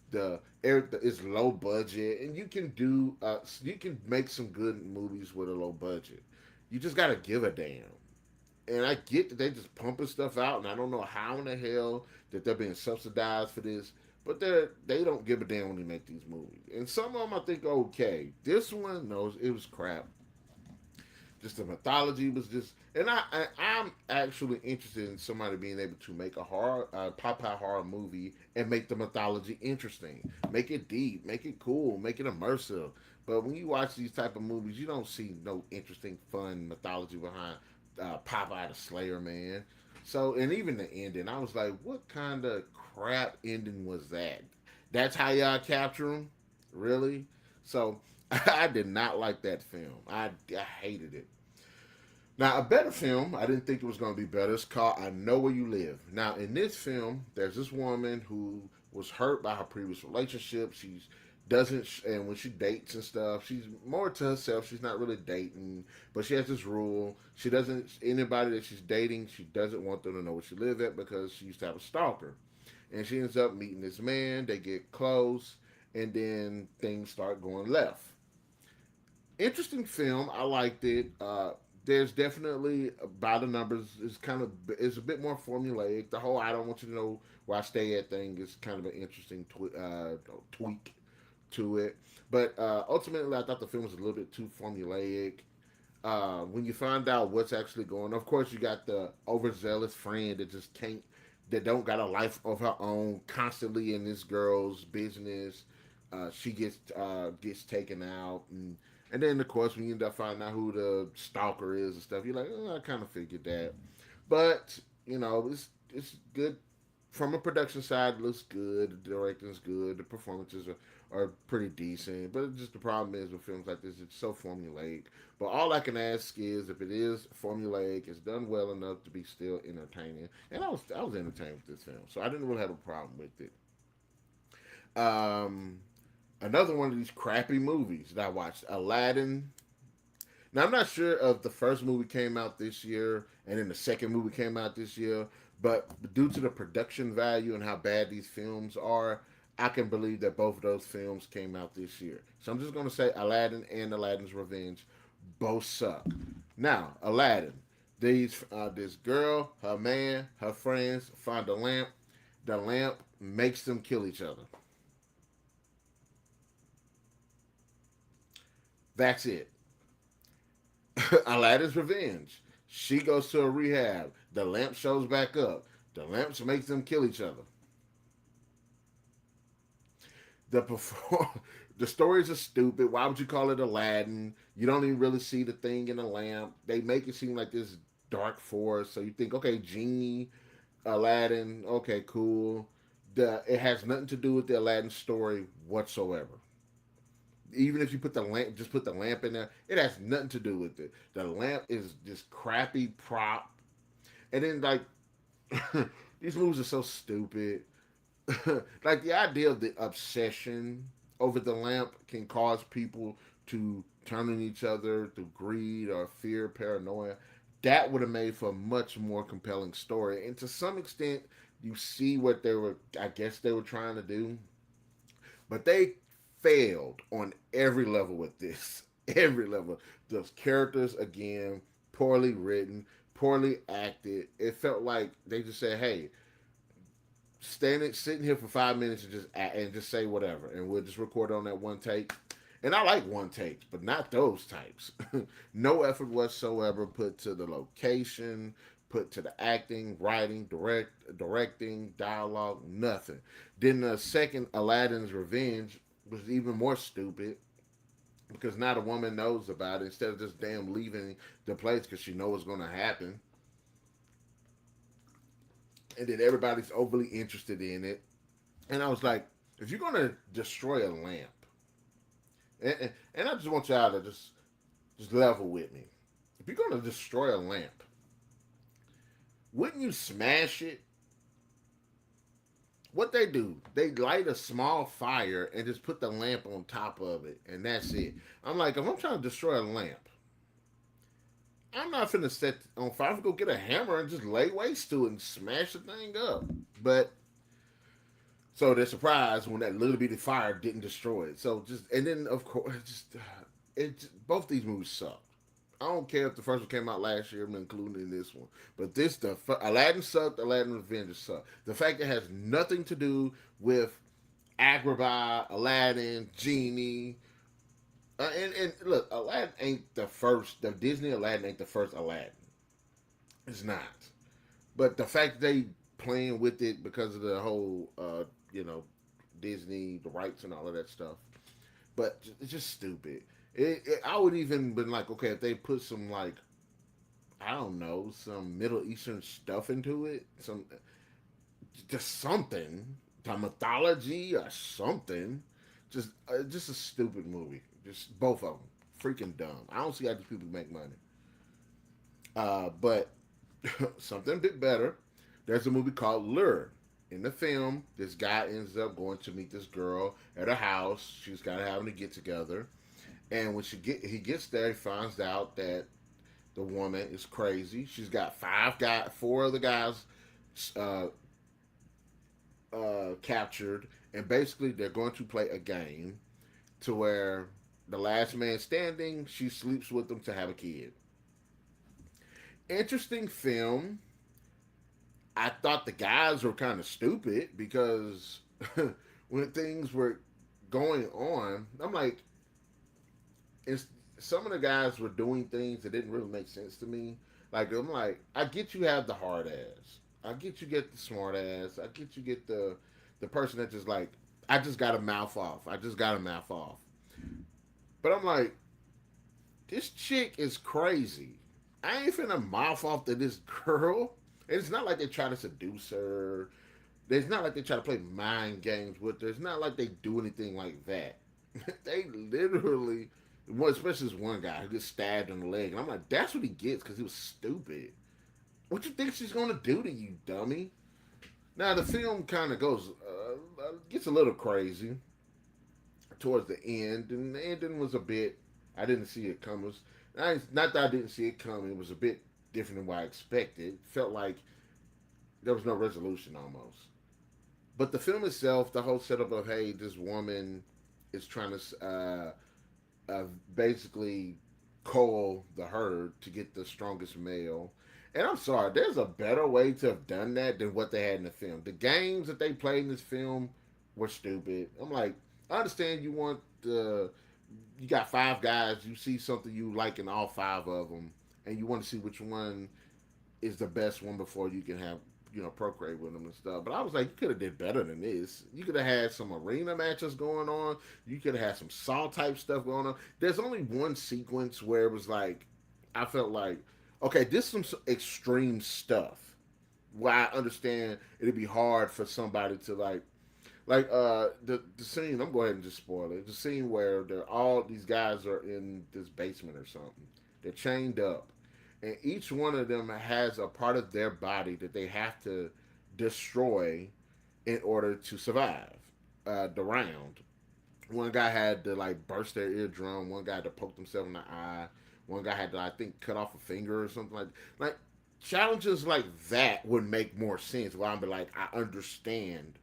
The it's low budget, and you can make some good movies with a low budget. You just gotta give a damn. And I get that they just pumping stuff out, and I don't know how in the hell that they're being subsidized for this, but they don't give a damn when they make these movies. And some of them I think okay. This one, no, it was crap. Just the mythology was just, and I'm actually interested in somebody being able to make a horror, Popeye horror movie and make the mythology interesting, make it deep, make it cool, make it immersive. But when you watch these type of movies, you don't see no interesting, fun mythology behind Popeye the Slayer Man. So, and even the ending, I was like, what kind of crap ending was that? That's how y'all capture him, really? So, I did not like that film. I hated it. Now, a better film, I didn't think it was going to be better. It's called I Know Where You Live. Now, in this film, there's this woman who was hurt by her previous relationship. She's doesn't, and when she dates and stuff, she's more to herself. She's not really dating, but she has this rule. She doesn't, anybody that she's dating, she doesn't want them to know where she lives at because she used to have a stalker. And she ends up meeting this man. They get close, and then things start going left. Interesting film. I liked it. There's definitely by the numbers is kind of is a bit more formulaic. The whole I don't want you to know where I stay at thing is kind of an interesting tweak to it. But ultimately, I thought the film was a little bit too formulaic. When you find out what's actually going, of course, you got the overzealous friend that just can't, that don't got a life of her own, constantly in this girl's business. She gets taken out, and then of course when you end up finding out who the stalker is and stuff, you're like, oh, I kind of figured that. But it's good from a production side. It looks good. The directing's good. The performances are pretty decent. But just the problem is with films like this, it's so formulaic. But all I can ask is if it is formulaic, it's done well enough to be still entertaining. And I was entertained with this film, so I didn't really have a problem with it. Um, Another one of these crappy movies that I watched, Aladdin. Now I'm not sure if the first movie came out this year and then the second movie came out this year, but due to the production value and how bad these films are, I can believe that both of those films came out this year. So I'm just gonna say Aladdin and Aladdin's Revenge both suck. Now Aladdin, this girl, her man, her friends find a lamp. The lamp makes them kill each other. That's it. Aladdin's revenge. She goes to a rehab. The lamp shows back up. The lamps makes them kill each other. The perform the stories are stupid. Why would you call it Aladdin? You don't even really see the thing in the lamp. They make it seem like this dark forest, so you think, okay, genie, Aladdin, okay, cool. It has nothing to do with the Aladdin story whatsoever. Even if you put the lamp, just put the lamp in there, it has nothing to do with it. The lamp is just crappy prop, and then like these movies are so stupid. Like the idea of the obsession over the lamp can cause people to turn on each other through greed or fear, paranoia. That would have made for a much more compelling story. And to some extent, you see what they were, I guess they were trying to do. But they failed on every level with this. Every level. Those characters, again, poorly written, poorly acted. It felt like they just said, hey, sitting here for 5 minutes and just say whatever, and we'll just record on that one take. And I like one takes, but not those types. No effort whatsoever put to the location, put to the acting, writing, directing, dialogue, nothing. Then the second Aladdin's Revenge was even more stupid because now the woman knows about it instead of just damn leaving the place because she knows what's going to happen. And then everybody's overly interested in it. And I was like, if you're gonna destroy a lamp, and I just want y'all to just level with me. If you're gonna destroy a lamp, wouldn't you smash it? What they do, they light a small fire and just put the lamp on top of it, and that's it. I'm like, if I'm trying to destroy a lamp, I'm not finna set on fire. I'm gonna go get a hammer and just lay waste to it and smash the thing up. But so they're surprised when that little bitty fire didn't destroy it. So just and then of course both these movies suck. I don't care if the first one came out last year. I'm including in this one, but Aladdin sucked. Aladdin Revenge sucked. The fact it has nothing to do with Agrabah, Aladdin, Genie, and look, Aladdin ain't the first. The Disney Aladdin ain't the first Aladdin. It's not. But the fact that they playing with it because of the whole, you know, Disney, the rights and all of that stuff. But it's just stupid. I would even been like, okay, if they put some like, I don't know, some Middle Eastern stuff into it, just something, the mythology or something. Just a stupid movie. Just both of them, freaking dumb. I don't see how these people make money. But something a bit better. There's a movie called Lure. In the film, this guy ends up going to meet this girl at a house. She's kind of having to get together, and when he gets there, he finds out that the woman is crazy. She's got four other guys uh, captured, and basically they're going to play a game to where the last man standing, she sleeps with them to have a kid. Interesting film. I thought the guys were kind of stupid because when things were going on, I'm like, it's, some of the guys were doing things that didn't really make sense to me. Like I'm like, I get you have the hard ass, I get you get the smart ass, I get you get the person that just like, I just got a mouth off, I just got a mouth off. But I'm like, this chick is crazy. I ain't finna mouth off to this girl. It's not like they try to seduce her. It's not like they try to play mind games with her. It's not like they do anything like that. They literally, well, especially this one guy who gets stabbed in the leg, and I'm like, that's what he gets because he was stupid. What you think she's gonna do to you, dummy? Now the film kind of gets a little crazy towards the end, and the ending was a bit. I didn't see it coming. Not that I didn't see it coming. It was a bit different than what I expected. Felt like there was no resolution almost. But the film itself, the whole setup of hey, this woman is trying to basically cull the herd to get the strongest male, And I'm sorry, there's a better way to have done that than what they had in the film. The games that they played in this film were stupid. I'm like, I understand you want the, you got five guys, you see something you like in all five of them, and you want to see which one is the best one before you can have, procreate with them and stuff. But I was like, you could have did better than this. You could have had some arena matches going on. You could have had some Saw type stuff going on. There's only one sequence where it was like, I felt like, okay, this is some extreme stuff. Where I understand it'd be hard for somebody to the scene. I'm going ahead and just spoil it. The scene where they're all these guys are in this basement or something. They're chained up, and each one of them has a part of their body that they have to destroy in order to survive the round. One guy had to like burst their eardrum. One guy had to poke themselves in the eye. One guy had to, I think, cut off a finger or something like challenges like that would make more sense. Where I'm be like, I understand,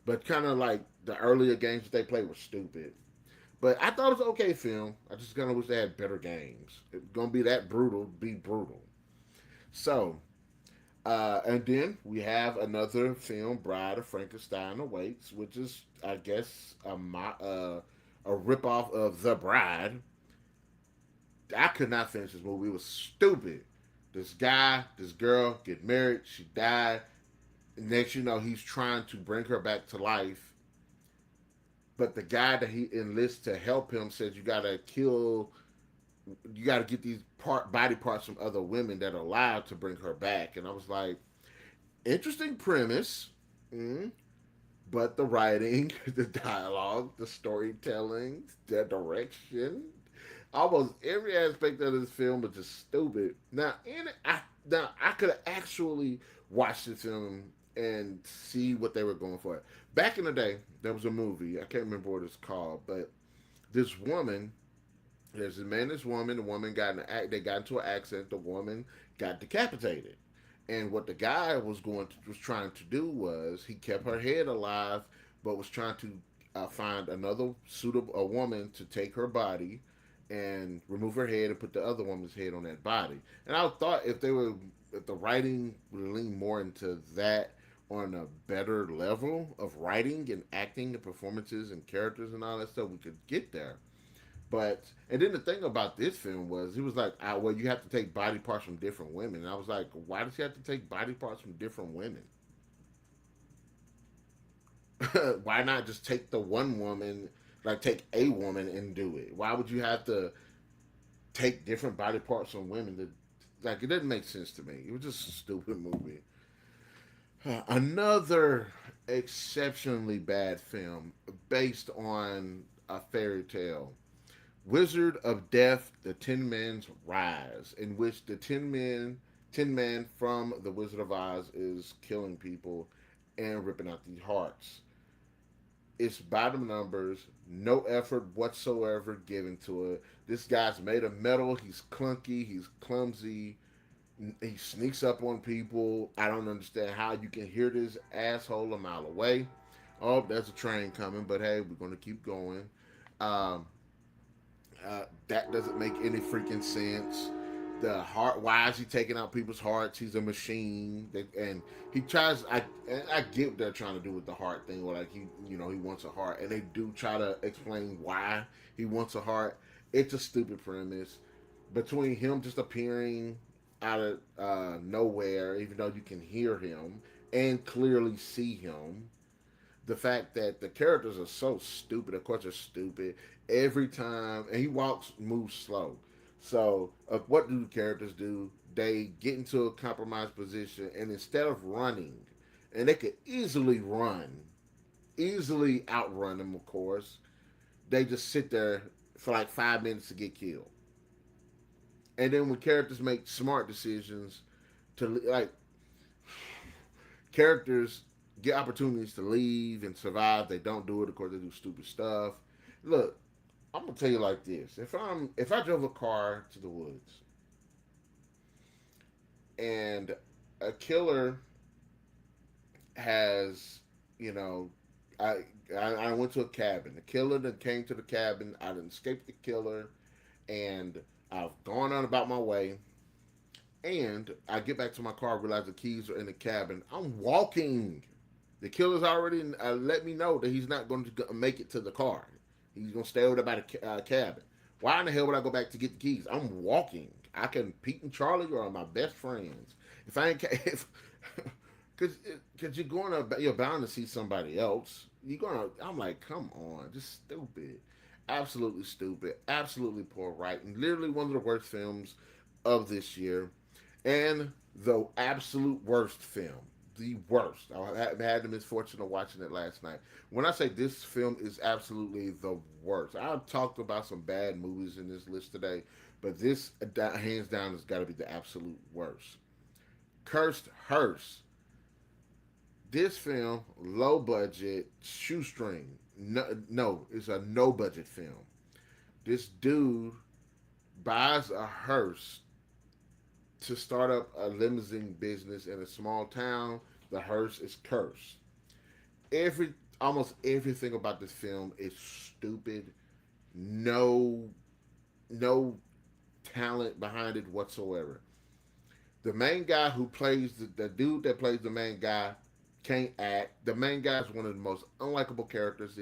but kind of like the earlier games that they played were stupid. But I thought it was an okay film. I just kind of wish they had better games. If it's gonna be that brutal, be brutal. So, and then we have another film, Bride of Frankenstein awaits, which is, I guess, a ripoff of The Bride. I could not finish this movie. It was stupid. This guy, this girl get married. She died. Next, you know, he's trying to bring her back to life, but the guy that he enlists to help him says you gotta get these body parts from other women that are alive to bring her back. And I was like, interesting premise, mm, but the writing, the dialogue, the storytelling, the direction, almost every aspect of this film was just stupid. Now I could have actually watched this film and see what they were going for. Back in the day, there was a movie. I can't remember what it's called, but this woman, there's a man, and this woman. The woman got in they got into an accident. The woman got decapitated, and what the guy was trying to do was he kept her head alive, but was trying to find another suitable a woman to take her body and remove her head and put the other woman's head on that body. And I thought if the writing would lean more into that on a better level of writing and acting and performances and characters and all that stuff, we could get there. But and then the thing about this film was he was like, well, you have to take body parts from different women. And I was like, why does he have to take body parts from different women? Why not just take the one woman, like take a woman and do it? Why would you have to take different body parts from women? Like it didn't make sense to me. It was just a stupid movie. Another exceptionally bad film based on a fairy tale. Wizard of Death, the Tin Man's Rise, in which the Tin Man from the Wizard of Oz is killing people and ripping out these hearts. It's bottom numbers, no effort whatsoever given to it. This guy's made of metal. He's clunky. He's clumsy. He sneaks up on people. I don't understand how you can hear this asshole a mile away. Oh, there's a train coming, but hey, we're gonna keep going. Um, that doesn't make any freaking sense. The heart. Why is he taking out people's hearts? He's a machine, and he tries. I get what they're trying to do with the heart thing. Where like he wants a heart, and they do try to explain why he wants a heart. It's a stupid premise. Between him just appearing out of nowhere, even though you can hear him and clearly see him, the fact that the characters are so stupid. Of course, they're stupid every time, and he moves slow. So, what do the characters do? They get into a compromised position, and instead of running, and they could easily outrun them, of course, they just sit there for like 5 minutes to get killed. And then when characters make smart decisions to like characters get opportunities to leave and survive. They don't do it. Of course, they do stupid stuff. Look, I'm gonna tell you like this: if I drove a car to the woods and a killer has, you know, I I went to a cabin. The killer that came to the cabin. I didn't escape the killer, and I've gone on about my way. And I get back to my car, realize the keys are in the cabin. I'm walking. The killer's already let me know that he's not going to make it to the car. He's going to stay over there by the cabin. Why in the hell would I go back to get the keys? I'm walking. I can Pete and Charlie are my best friends. If I ain't, if because you're bound to see somebody else. You're gonna. I'm like, come on, just stupid, absolutely stupid, absolutely poor writing. Literally one of the worst films of this year, and the absolute worst film. The worst. I had the misfortune of watching it last night. When I say this film is absolutely the worst, I've talked about some bad movies in this list today, but this hands down has got to be the absolute worst. Cursed Hearse. This film, low budget, shoestring. No, it's a no budget film. This dude buys a hearse to start up a limousine business in a small town. The hearse is cursed. Every Almost everything about this film is stupid. No, no talent behind it whatsoever. The main guy who plays the dude that plays the main guy can't act. The main guy is one of the most unlikable characters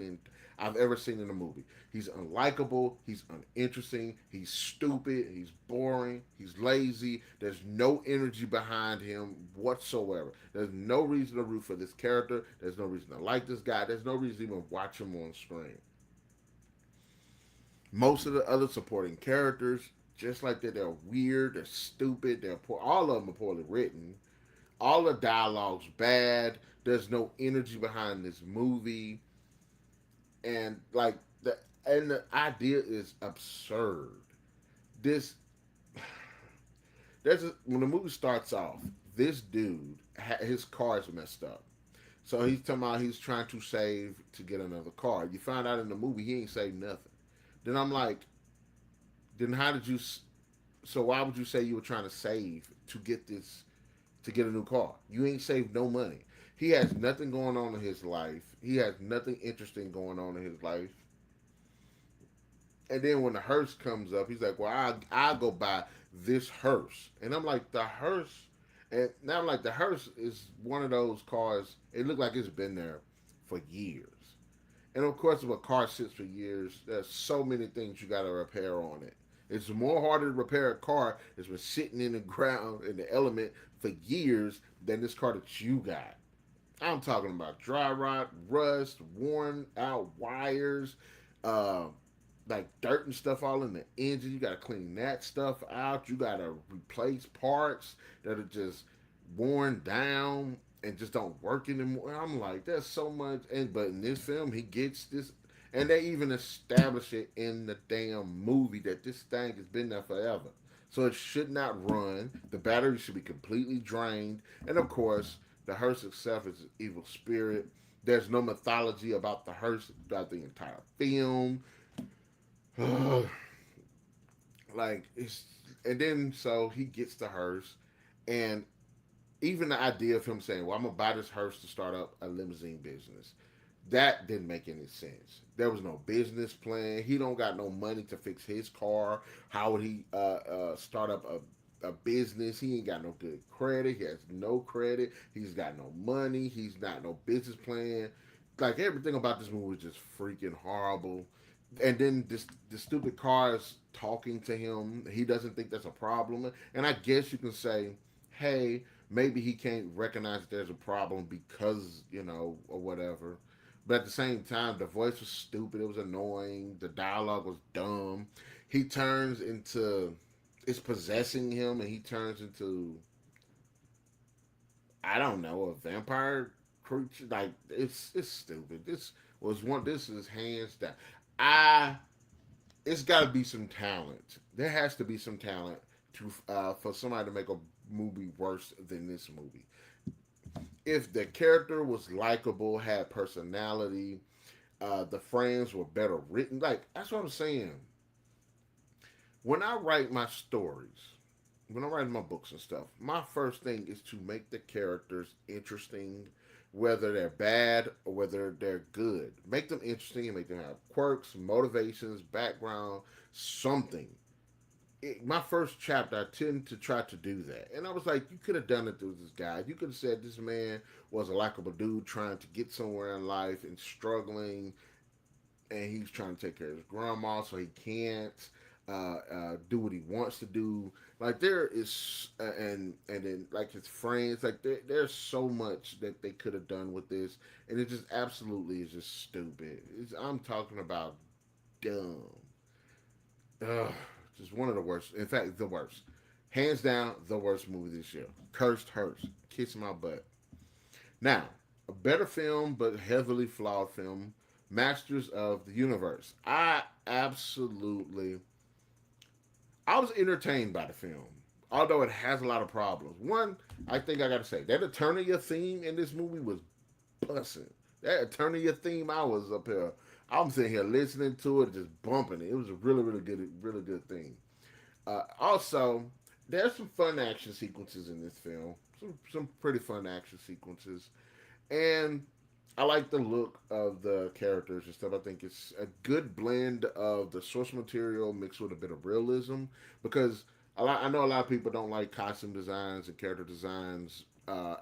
I've ever seen in a movie. He's unlikable. He's uninteresting. He's stupid. He's boring. He's lazy. There's no energy behind him whatsoever. There's no reason to root for this character. There's no reason to like this guy. There's no reason to even watch him on screen. Most of the other supporting characters, just like that, they're weird. They're stupid. They're poor. All of them are poorly written. All the dialogue's bad. There's no energy behind this movie, and the idea is absurd. This when the movie starts off, this dude his car is messed up, so he's talking about he's trying to save to get another car. You find out in the movie he ain't saved nothing. Then I'm like, then how did you? So why would you say you were trying to save to get this to get a new car? You ain't saved no money. He has nothing going on in his life. He has nothing interesting going on in his life. And then when the hearse comes up, he's like, "Well, I'll go buy this hearse." And I'm like, "The hearse," and now I'm like, "The hearse is one of those cars. It looked like it's been there for years." And of course, if a car sits for years, there's so many things you got to repair on it. It's more harder to repair a car that's been sitting in the ground in the element for years than this car that you got. I'm talking about dry rot, rust, worn out wires, uh, like dirt and stuff all in the engine. You got to clean that stuff out. You got to replace parts that are just worn down and just don't work anymore. I'm like, there's so much. And but in this film, he gets this, and they even establish it in the damn movie that this thing has been there forever. So it should not run. The battery should be completely drained, and of course, the hearse itself is an evil spirit. There's no mythology about the hearse throughout the entire film. Like it's, and then so he gets the hearse, and even the idea of him saying, "Well, I'm gonna buy this hearse to start up a limousine business," that didn't make any sense. There was no business plan. He don't got no money to fix his car. How would he start up a business? He ain't got no good credit. He has no credit. He's got no money. He's got no business plan. Like everything about this movie is just freaking horrible. And then the stupid car is talking to him. He doesn't think that's a problem. And I guess you can say, hey, maybe he can't recognize that there's a problem because, or whatever. But at the same time, the voice was stupid. It was annoying. The dialogue was dumb. He turns into, it's possessing him, and he turns into, I don't know, a vampire creature. Like it's stupid. This is hands down. I It's got to be some talent. There has to be some talent to for somebody to make a movie worse than this movie. If the character was likable, had personality, the frames were better written. Like that's what I'm saying. When I write my stories, when I'm writing my books and stuff, my first thing is to make the characters interesting, whether they're bad or whether they're good. Make them interesting and make them have quirks, motivations, background, something. my first chapter, I tend to try to do that. And I was like, you could have done it through this guy. You could have said this man was a likable dude trying to get somewhere in life and struggling, and he's trying to take care of his grandma, so he can't do what he wants to do. Like there is, and then like his friends, like there's so much that they could have done with this, and it just absolutely is just stupid. I'm talking about dumb. Ugh, just one of the worst. In fact, the worst. Hands down, the worst movie this year. Cursed Hurts. Kiss my butt. Now, a better film, but heavily flawed film. Masters of the Universe. I was entertained by the film, although it has a lot of problems. One, I think I got to say that Eternia theme in this movie was bussing. That Eternia theme, I was up here. I'm sitting here listening to it, just bumping it. It was a really good thing. Also, there's some fun action sequences in this film. Some pretty fun action sequences, and I like the look of the characters and stuff. I think it's a good blend of the source material mixed with a bit of realism because I know a lot of people don't like costume designs and character designs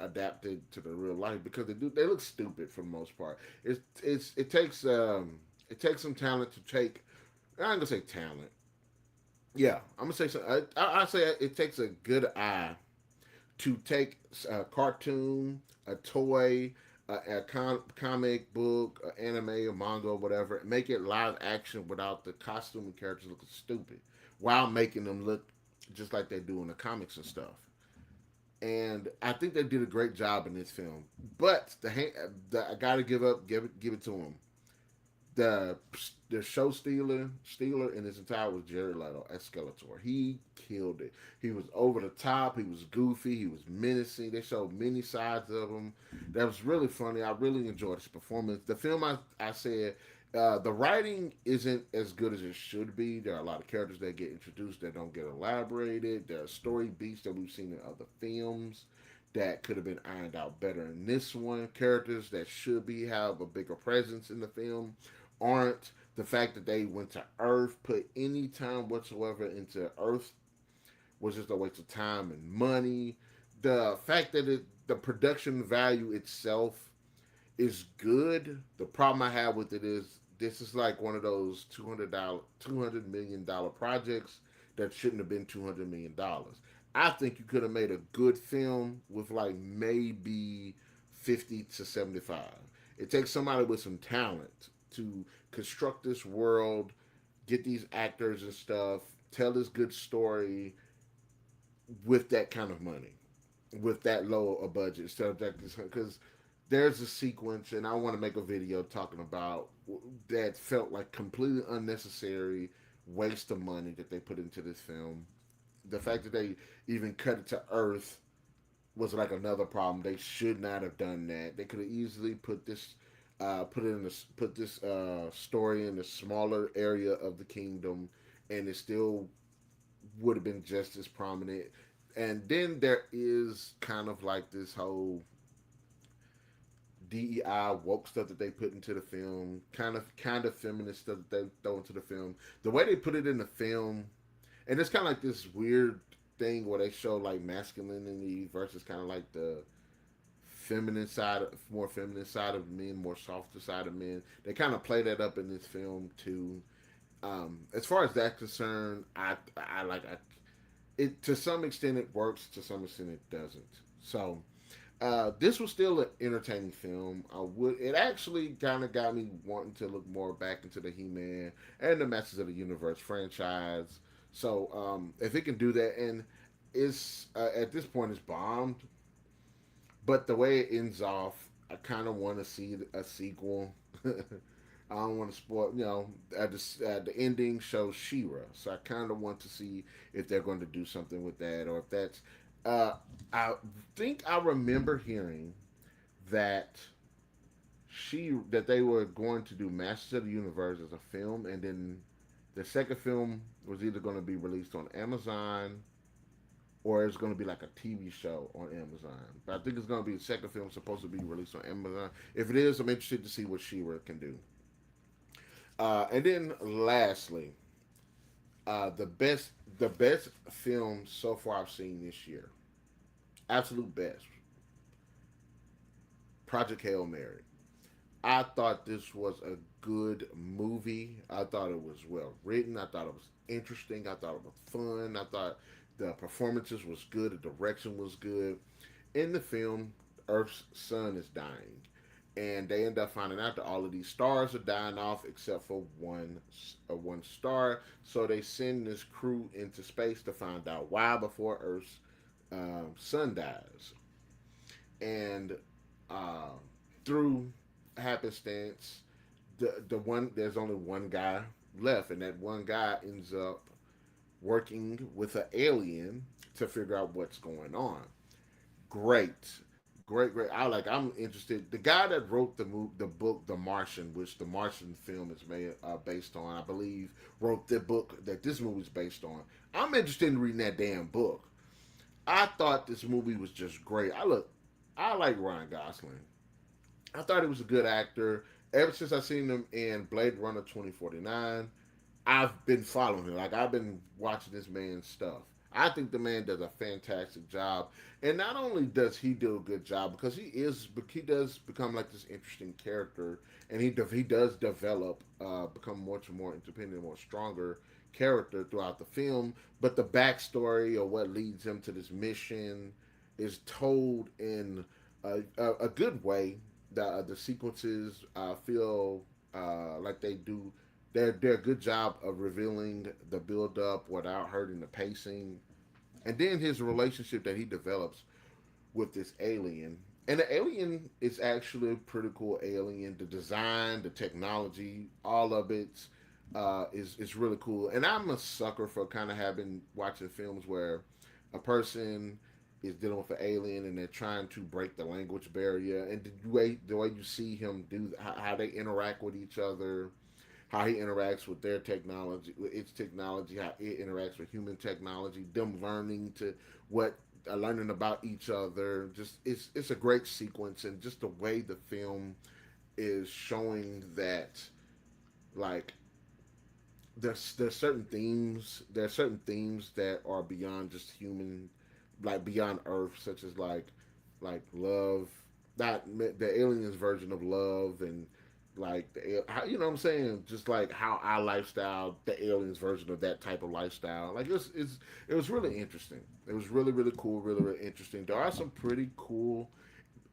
adapted to the real life because they look stupid for the most part. It takes some talent to take. I'm gonna say talent. Yeah, I'm gonna say so. I say it takes a good eye to take a cartoon, a toy, comic book, a anime, a manga, whatever, make it live action without the costume and characters looking stupid, while making them look just like they do in the comics and stuff. And I think they did a great job in this film. But I gotta give it to them. the the show stealer in his entire was Jared Leto as Skeletor. He killed it. He was over the top. He was goofy. He was menacing. They showed many sides of him. That was really funny. I really enjoyed his performance. The film, I said, the writing isn't as good as it should be. There are a lot of characters that get introduced that don't get elaborated. There are story beats that we've seen in other films that could have been ironed out better in this one. Characters that should be have a bigger presence in the film aren't. The fact that they went to Earth, put any time whatsoever into Earth, was just a waste of time and money. The fact that the production value itself is good. The problem I have with it is this is like one of those $200 million projects that shouldn't have been $200 million. I think you could have made a good film with like maybe 50 to 75. It takes somebody with some talent to construct this world, get these actors and stuff, tell this good story with that kind of money, with that low a budget, instead of that, because there's a sequence, and I want to make a video talking about that felt like completely unnecessary waste of money that they put into this film. The fact that they even cut it to Earth was like another problem. They should not have done that. They could have easily put this story in a smaller area of the kingdom, and it still would have been just as prominent. And then there is kind of like this whole DEI woke stuff that they put into the film, kind of feminist stuff that they throw into the film. The way they put it in the film, and it's kind of like this weird thing where they show like masculinity versus kind of like the more feminine side of men, more softer side of men. They kind of play that up in this film too. As far as that's concerned, I like it to some extent. It works, to some extent it doesn't. So this was still an entertaining film. It actually kind of got me wanting to look more back into the He-Man and the Masters of the Universe franchise. So if it can do that, and it's at this point it's bombed, but the way it ends off, I kind of want to see a sequel. I don't want to spoil, the ending shows She-Ra, so I kind of want to see if they're going to do something with that, or if that's. I think I remember hearing that that they were going to do Masters of the Universe as a film, and then the second film was either going to be released on Amazon or it's going to be like a TV show on Amazon. But I think it's going to be the second film supposed to be released on Amazon. If it is, I'm interested to see what She-Ra can do. And then lastly, The best film so far I've seen this year, absolute best, Project Hail Mary. I thought this was a good movie. I thought it was well written. I thought it was interesting. I thought it was fun. I thought the performances was good. The direction was good. In the film, Earth's sun is dying, and they end up finding out that all of these stars are dying off except for one star. So they send this crew into space to find out why before Earth's sun dies, and uh, through happenstance, the one there's only one guy left, and that one guy ends up working with an alien to figure out what's going on. Great, great. I'm interested. The guy that wrote the book, The Martian, which the Martian film is made based on, I believe, wrote the book that this movie is based on. I'm interested in reading that damn book. I thought this movie was just great. I like Ryan Gosling. I thought he was a good actor. Ever since I seen him in Blade Runner 2049, I've been following him. Like I've been watching this man's stuff. I think the man does a fantastic job, and not only does he do a good job because he does become like this interesting character, and he does develop, become much more independent, more stronger character throughout the film. But the backstory or what leads him to this mission is told in a good way. The sequences feel like they're a good job of revealing the build up without hurting the pacing. And then his relationship that he develops with this alien. And the alien is actually a pretty cool alien. The design, the technology, all of it is really cool. And I'm a sucker for kind of having watching films where a person is dealing with an alien and they're trying to break the language barrier, and the way you see him do how they interact with each other, how he interacts with their technology, with its technology, how it interacts with human technology, them learning about each other. Just it's a great sequence, and just the way the film is showing that, like, there's certain themes that are beyond just human, like beyond Earth, such as like love, not the aliens version of love, and like you know what I'm saying, just like how our lifestyle, the aliens version of that type of lifestyle. Like it was really interesting. It was really cool, really interesting. There are some pretty cool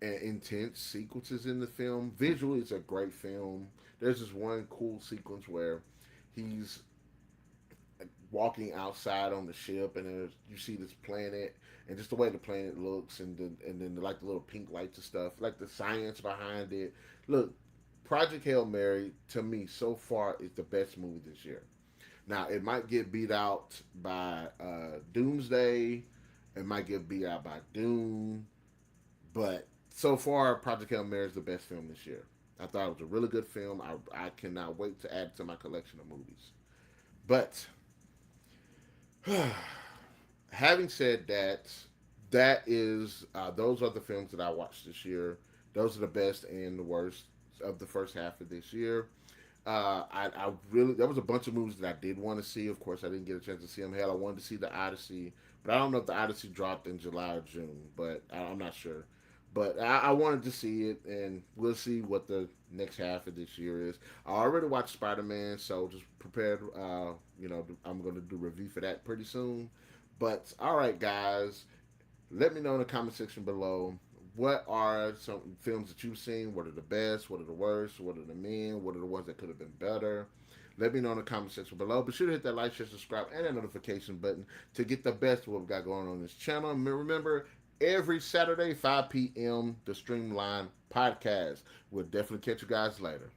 and intense sequences in the film. Visually, it's a great film. There's this one cool sequence where he's walking outside on the ship, and you see this planet, and just the way the planet looks, and then like the little pink lights and stuff, like the science behind it. Look, Project Hail Mary to me so far is the best movie this year. Now it might get beat out by Doomsday, it might get beat out by Doom, but so far Project Hail Mary is the best film this year. I thought it was a really good film. I cannot wait to add it to my collection of movies. But having said that, those are the films that I watched this year. Those are the best and the worst of the first half of this year. I really there was a bunch of movies that I did want to see. Of course, I didn't get a chance to see them. Hell, I wanted to see the Odyssey, but I don't know if the Odyssey dropped in July or June. But I'm not sure. But I wanted to see it, and we'll see what the next half of this year is. I already watched Spider Man, so just prepared. I'm going to do a review for that pretty soon. But all right, guys, let me know in the comment section below, what are some films that you've seen? What are the best? What are the worst? What are the men? What are the ones that could have been better? Let me know in the comment section below. Be sure to hit that like, share, subscribe, and that notification button to get the best of what we've got going on this channel. And remember, every Saturday, 5 p.m., the Streamline Podcast. We'll definitely catch you guys later.